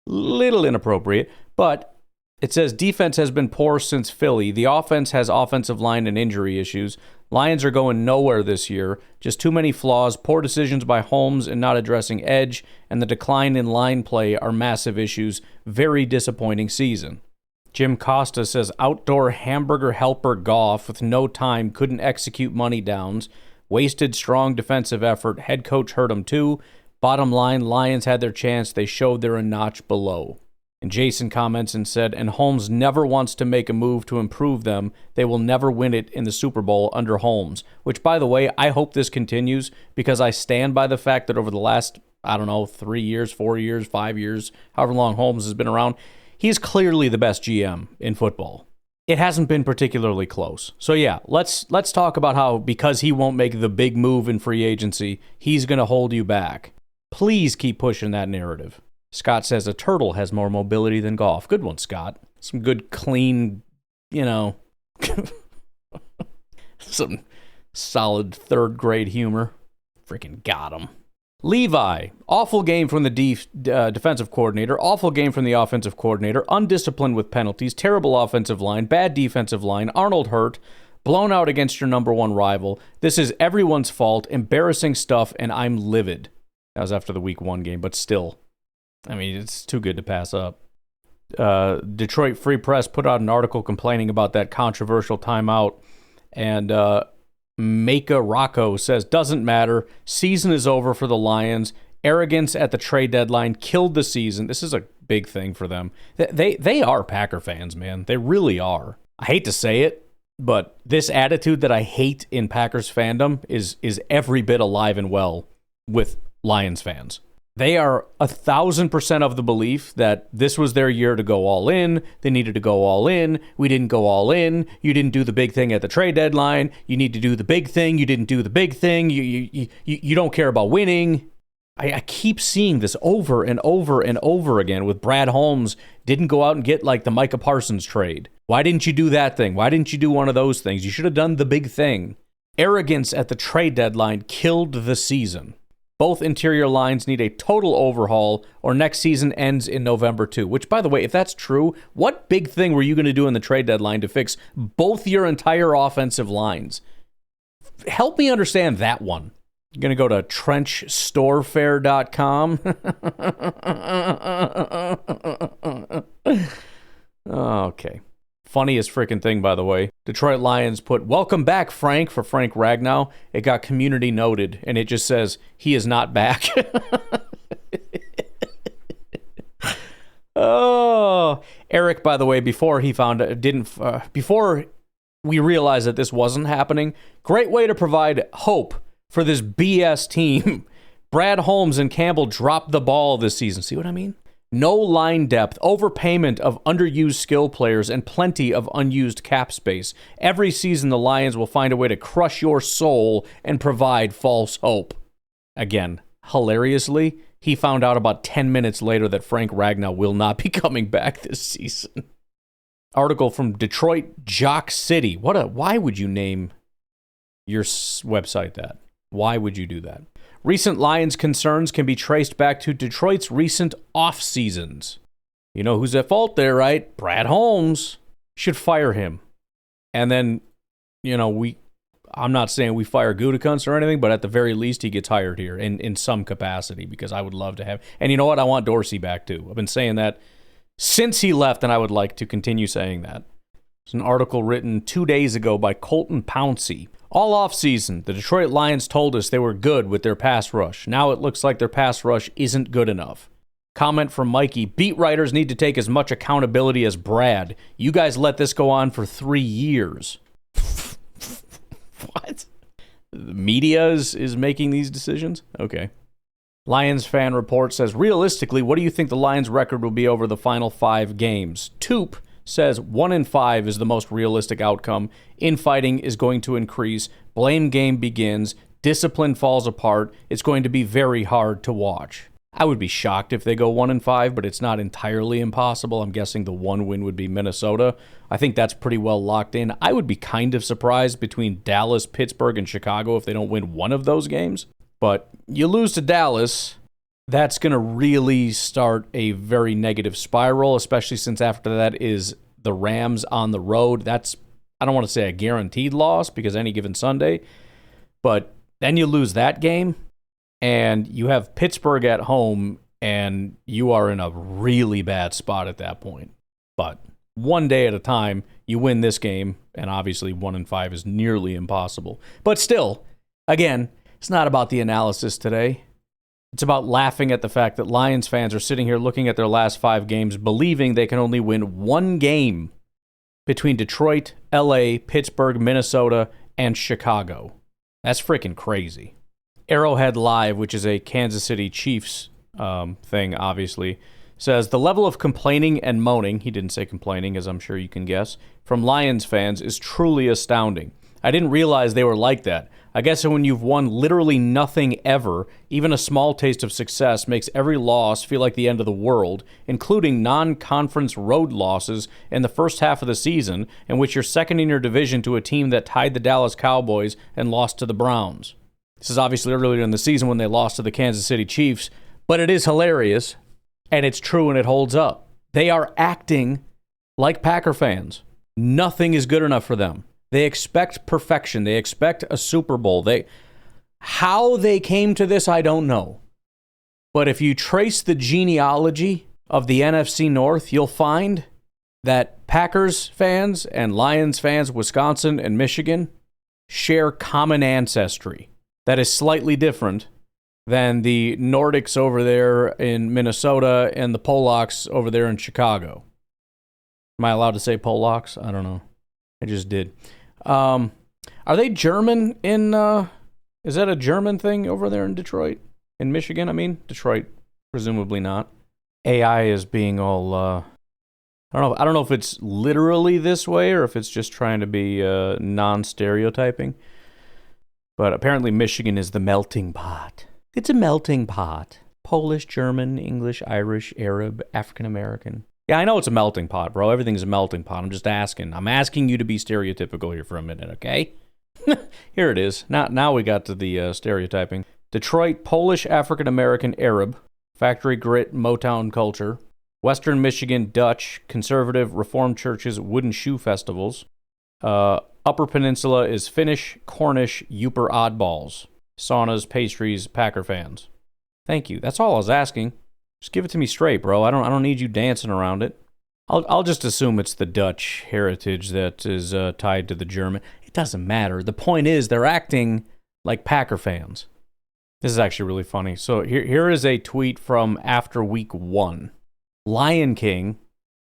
Little inappropriate, but it says defense has been poor since Philly. The offense has offensive line and injury issues. Lions are going nowhere this year. Just too many flaws, poor decisions by Holmes and not addressing edge, and the decline in line play are massive issues. Very disappointing season. Jim Costa says outdoor hamburger helper Goff with no time couldn't execute money downs. Wasted strong defensive effort. Head coach hurt him too. Bottom line, Lions had their chance. They showed they're a notch below. And Jason comments and said, and Holmes never wants to make a move to improve them. They will never win it in the Super Bowl under Holmes. Which, by the way, I hope this continues because I stand by the fact that over the last, 3 years, 4 years, 5 years, however long Holmes has been around, he's clearly the best GM in football. It hasn't been particularly close. So yeah, let's talk about how because he won't make the big move in free agency, he's going to hold you back. Please keep pushing that narrative. Scott says a turtle has more mobility than Goff. Good one, Scott. Some good, clean, Some solid third grade humor. Freaking got him. Levi, awful game from the defensive coordinator, awful game from the offensive coordinator, undisciplined with penalties, terrible offensive line, bad defensive line, Arnold hurt, blown out against your number one rival. This is everyone's fault, embarrassing stuff, and I'm livid. That was after the week 1 game, but still. I mean, it's too good to pass up. Detroit Free Press put out an article complaining about that controversial timeout, and Maka Rocco says, doesn't matter. Season is over for the Lions. Arrogance at the trade deadline killed the season. This is a big thing for them. They are Packer fans, man. They really are. I hate to say it, but this attitude that I hate in Packers fandom is every bit alive and well with Lions fans. They are 1,000% of the belief that this was their year to go all in. They needed to go all in. We didn't go all in. You didn't do the big thing at the trade deadline. You need to do the big thing. You didn't do the big thing. You don't care about winning. I keep seeing this over and over and over again with Brad Holmes. Didn't go out and get like the Micah Parsons trade. Why didn't you do that thing? Why didn't you do one of those things? You should have done the big thing. Arrogance at the trade deadline killed the season. Both interior lines need a total overhaul, or next season ends in November too. Which, by the way, if that's true, what big thing were you going to do in the trade deadline to fix both your entire offensive lines? Help me understand that one. You're going to go to trenchstorefair.com? Okay. Funniest freaking thing, by the way. Detroit Lions put, welcome back, Frank, for Frank Ragnow. It got community noted, and it just says, he is not back. Oh, Eric, by the way, before we realized that this wasn't happening, great way to provide hope for this BS team. Brad Holmes and Campbell dropped the ball this season. See what I mean? No line depth, overpayment of underused skill players, and plenty of unused cap space. Every season, the Lions will find a way to crush your soul and provide false hope. Again, hilariously, he found out about 10 minutes later that Frank Ragnow will not be coming back this season. Article from Detroit Jock City. Why would you name your website that? Why would you do that? Recent Lions concerns can be traced back to Detroit's recent off-seasons. You know who's at fault there, right? Brad Holmes. Should fire him. And then, I'm not saying we fire Gutekunst or anything, but at the very least he gets hired here in some capacity, because I would love to have... And you know what? I want Dorsey back too. I've been saying that since he left, and I would like to continue saying that. It's an article written 2 days ago by Colton Pouncey. All offseason, the Detroit Lions told us they were good with their pass rush. Now it looks like their pass rush isn't good enough. Comment from Mikey, beat writers need to take as much accountability as Brad. You guys let this go on for 3 years. What? The media is making these decisions? Okay. Lions fan report says, realistically, what do you think the Lions record will be over the final 5 games? Toop says 1-5 is the most realistic outcome. Infighting is going to increase. Blame game begins. Discipline falls apart. It's going to be very hard to watch. I would be shocked if they go 1-5, but it's not entirely impossible. I'm guessing the one win would be Minnesota. I think that's pretty well locked in. I would be kind of surprised between Dallas, Pittsburgh, and Chicago if they don't win one of those games. But you lose to Dallas, that's going to really start a very negative spiral, especially since after that is the Rams on the road. That's, I don't want to say a guaranteed loss because any given Sunday, but then you lose that game and you have Pittsburgh at home and you are in a really bad spot at that point. But one day at a time, you win this game, and obviously 1-5 is nearly impossible. But still, again, it's not about the analysis today. It's about laughing at the fact that Lions fans are sitting here looking at their last 5 games, believing they can only win one game between Detroit, LA, Pittsburgh, Minnesota, and Chicago. That's freaking crazy. Arrowhead Live, which is a Kansas City Chiefs thing, obviously, says the level of complaining and moaning, he didn't say complaining, as I'm sure you can guess, from Lions fans is truly astounding. I didn't realize they were like that. I guess when you've won literally nothing ever, even a small taste of success makes every loss feel like the end of the world, including non-conference road losses in the first half of the season, in which you're second in your division to a team that tied the Dallas Cowboys and lost to the Browns. This is obviously earlier in the season when they lost to the Kansas City Chiefs, but it is hilarious, and it's true, and it holds up. They are acting like Packer fans. Nothing is good enough for them. They expect perfection. They expect a Super Bowl. How they came to this, I don't know. But if you trace the genealogy of the NFC North, you'll find that Packers fans and Lions fans, Wisconsin and Michigan, share common ancestry that is slightly different than the Nordics over there in Minnesota and the Polacks over there in Chicago. Am I allowed to say Polacks? I don't know. I just did. Are they German in, is that a German thing over there in Detroit? In Michigan, I mean? Detroit, presumably not. AI is being all, I don't know if it's literally this way or if it's just trying to be non-stereotyping. But apparently Michigan is the melting pot. It's a melting pot. Polish, German, English, Irish, Arab, African-American. Yeah, I know it's a melting pot, bro. Everything's a melting pot. I'm just asking. I'm asking you to be stereotypical here for a minute, okay? Here it is. Now we got to the stereotyping. Detroit, Polish, African-American, Arab, factory grit, Motown culture. Western Michigan, Dutch, conservative, Reformed churches, wooden shoe festivals. Upper Peninsula is Finnish, Cornish, Yooper oddballs. Saunas, pastries, Packer fans. Thank you. That's all I was asking. Just give it to me straight, bro. I don't need you dancing around it. I'll just assume it's the Dutch heritage that is tied to the German. It doesn't matter. The point is they're acting like Packer fans. This is actually really funny. So here is a tweet from after week 1. Lion King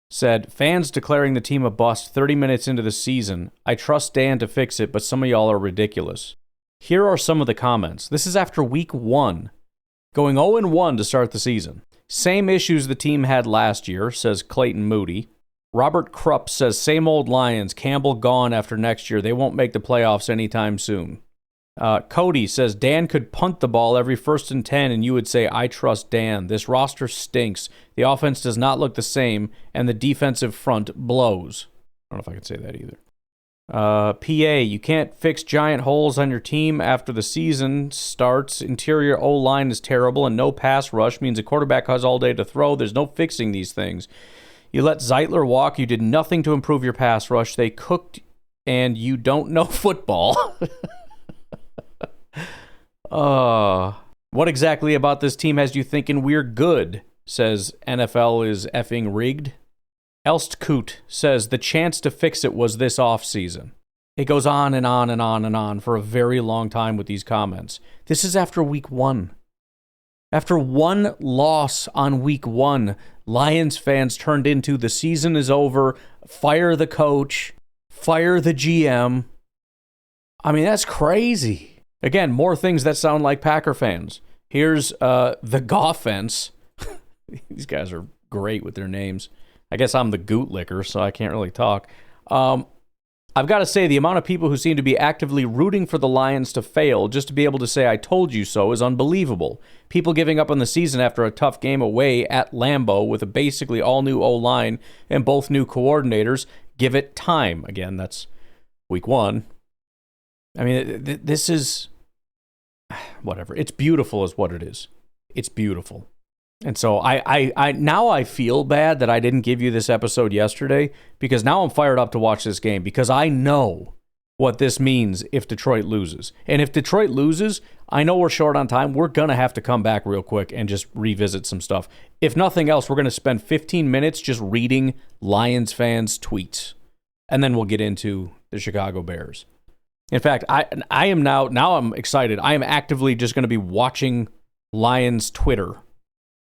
said, fans declaring the team a bust 30 minutes into the season. I trust Dan to fix it, but some of y'all are ridiculous. Here are some of the comments. This is after week 1. Going 0-1 to start the season. Same issues the team had last year, says Clayton Moody. Robert Krupp says, same old Lions. Campbell gone after next year. They won't make the playoffs anytime soon. Cody says, Dan could punt the ball every 1st and 10, and you would say, I trust Dan. This roster stinks. The offense does not look the same, and the defensive front blows. I don't know if I can say that either. PA, you can't fix giant holes on your team after the season starts. Interior O-line is terrible, and no pass rush means a quarterback has all day to throw. There's no fixing these things. You let Zeitler walk. You did nothing to improve your pass rush. They cooked, and you don't know football. What exactly about this team has you thinking we're good? Says NFL is effing rigged. Elstkoot says the chance to fix it was this offseason. It goes on and on and on and on for a very long time with these comments. This is after week 1. After one loss on week 1, Lions fans turned into the season is over, fire the coach, fire the GM. I mean, that's crazy. Again, more things that sound like Packer fans. Here's the Goffense. These guys are great with their names. I guess I'm the goot licker, so I can't really talk. I've got to say, the amount of people who seem to be actively rooting for the Lions to fail just to be able to say, I told you so, is unbelievable. People giving up on the season after a tough game away at Lambeau with a basically all-new O-line and both new coordinators. Give it time. Again, that's week 1. I mean, this is... whatever. It's beautiful is what it is. It's beautiful. And so I now I feel bad that I didn't give you this episode yesterday, because now I'm fired up to watch this game, because I know what this means if Detroit loses. And if Detroit loses, I know we're short on time. We're going to have to come back real quick and just revisit some stuff. If nothing else, we're going to spend 15 minutes just reading Lions fans' tweets. And then we'll get into the Chicago Bears. In fact, I am now I'm excited. I am actively just going to be watching Lions Twitter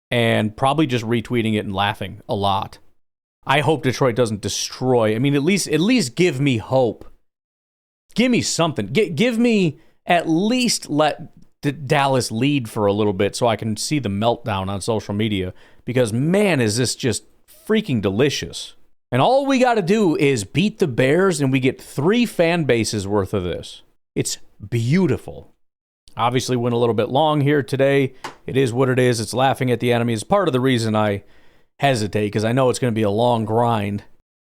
and probably just retweeting it and laughing a lot. I hope Detroit doesn't destroy. I mean, at least give me hope. Give me something. Give me at least let Dallas lead for a little bit so I can see the meltdown on social media, because man, is this just freaking delicious. And all we got to do is beat the Bears and we get 3 fan bases worth of this. It's beautiful. Obviously went a little bit long here today. It is what it is. It's laughing at the enemy. It's part of the reason I hesitate, because I know it's going to be a long grind.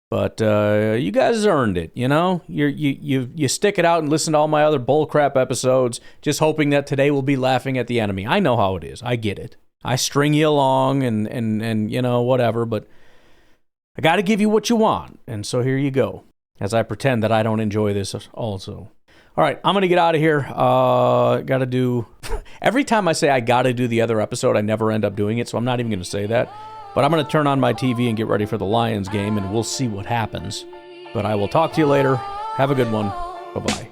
But you guys earned it, you know? You stick it out and listen to all my other bullcrap episodes, just hoping that today will be laughing at the enemy. I know how it is. I get it. I string you along and you know, whatever, but I got to give you what you want. And so here you go, as I pretend that I don't enjoy this also. All right, I'm going to get out of here. Got to do... Every time I say I got to do the other episode, I never end up doing it, so I'm not even going to say that. But I'm going to turn on my TV and get ready for the Lions game, and we'll see what happens. But I will talk to you later. Have a good one. Bye-bye.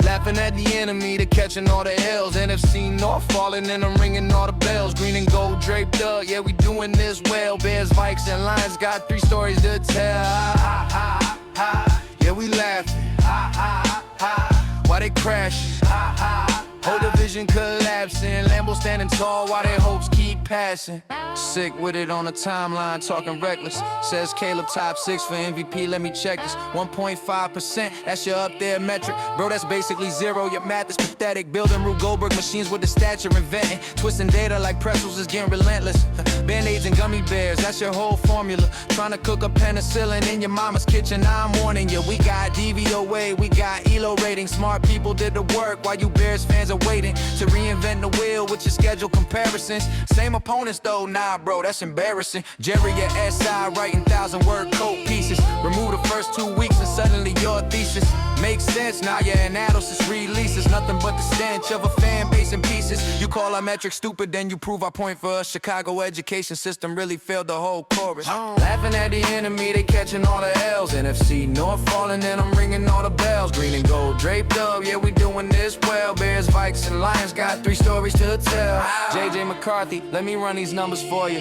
Laughing at the enemy, they're catching all the L's. NFC North falling and I'm ringing all the bells. Green and gold draped up, yeah, we doing this well. Bears, Vikings, and Lions got 3 stories to tell. Ha, ha, ha. Yeah, we laughing. Ha, ha, ha. Why they crashing? Ha, ha. Whole division collapsing. Lambeau standing tall while their hopes keep passing. Sick with it on the timeline, talking reckless. Says Caleb top 6 for MVP, let me check this. 1.5%, that's your up there metric. Bro, that's basically zero, your math is pathetic. Building Rube Goldberg machines with the stature inventing. Twisting data like pretzels is getting relentless. Band-aids and gummy bears, that's your whole formula. Trying to cook up penicillin in your mama's kitchen, I'm warning you. We got DVOA, we got ELO rating. Smart people did the work while you Bears fans are waiting to reinvent the wheel with your schedule comparisons. Same opponents though, nah bro, that's embarrassing. Jerry at SI writing 1,000-word code pieces. Remove the first 2 weeks and suddenly your thesis makes sense. Now your analysis releases nothing but the stench of a fan base in pieces. You call our metrics stupid, then you prove our point for us. Chicago education system really failed the whole chorus. Laughing at the enemy, they catching all the L's. NFC North falling and I'm ringing all the bells. Green and gold draped up, yeah, we doing this well. Bears, Vikings, and Lions got 3 stories to tell. JJ McCarthy, let me run these numbers for you.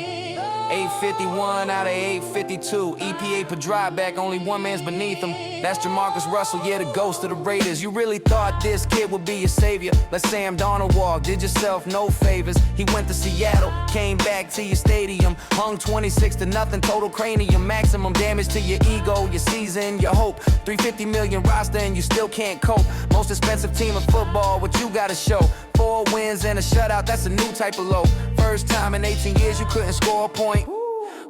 851 out of 852. EPA per drive back, only one man's beneath him. That's Jamarcus Russell, yeah, the ghost of the Raiders. You really thought this kid would be your savior? Let Sam Darnold walk, did yourself no favors. He went to Seattle, came back to your stadium. Hung 26-0, total cranium. Maximum damage to your ego, your season, your hope. 350 million roster and you still can't cope. Most expensive team in football, what you gotta show. 4 wins and a shutout, that's a new type of low. First time in 18 years you couldn't score a point.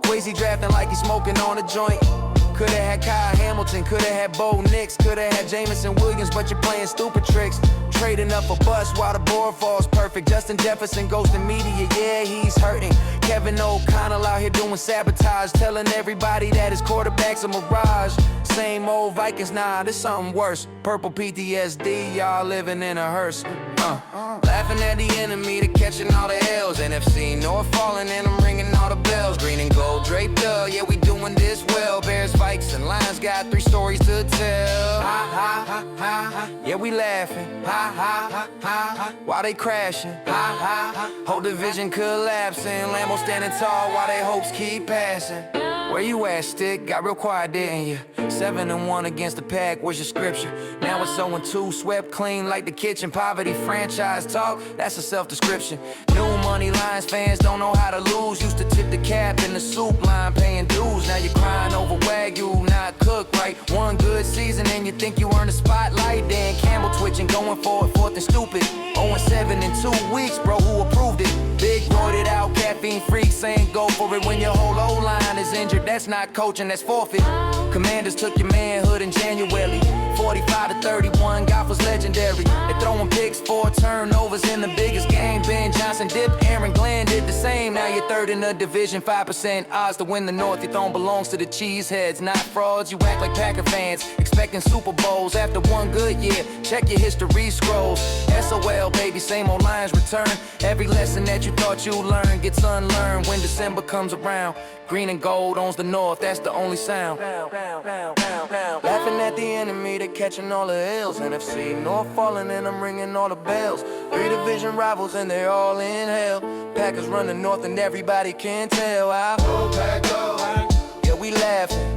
Quasi drafting like he's smoking on a joint. Could've had Kyle Hamilton, could've had Bo Nix, could've had Jameson Williams, but you're playing stupid tricks. Trading up a bus while the board falls perfect. Justin Jefferson goes to media, yeah, he's hurting. Kevin O'Connell out here doing sabotage, telling everybody that his quarterback's a mirage. Same old Vikings, nah, this something worse. Purple PTSD, y'all living in a hearse. Laughing at the enemy, they're catching all the L's. NFC North falling and I'm ringing all the bells. Green and gold draped up, yeah, we doing this well. Bears, Vikings, and Lions got 3 stories to tell. Ha, ha, ha, ha. Yeah, we laughing. Ha, ha, ha, ha. While they crashing. Ha, ha, ha. Whole division collapsing. Lambeau standing tall while they hopes keep passing. Where you at, Stick? Got real quiet, didn't you? 7-1 against the pack, where's your scripture? Now it's 0-2, swept clean like the kitchen. Poverty franchise talk, that's a self-description. New money Lions fans don't know how to lose. Used to tip the cap in the soup line, paying dues. Now you're crying over Wagyu, not cooked right. One good season and you think you earned a spotlight. Dan Campbell twitching, going for it, 4th and stupid. 0-7 in 2 weeks, bro, who approved it? Big roided out, caffeine freak saying go for it when your whole O-line is injured. That's not coaching, that's forfeit. Commanders took your manhood in January. 45-31, golf was legendary. They're throwing picks, 4 turnovers in the biggest game. Ben Johnson dipped, Aaron Glenn did the same. Now you're 3rd in the division, 5% odds to win the North. Your throne belongs to the cheeseheads, not frauds. You act like Packer fans, expecting Super Bowls after one good year. Check your history scrolls. SOL, baby, same old Lions return. Every lesson that you thought you learned gets unlearned when December comes around. Green and gold owns the North, that's the only sound. Laughing at the enemy, they're catching all the L's. NFC North falling and I'm ringing all the bells. 3 division rivals and they're all in hell. Packers running north and everybody can tell. Yeah, we laughing.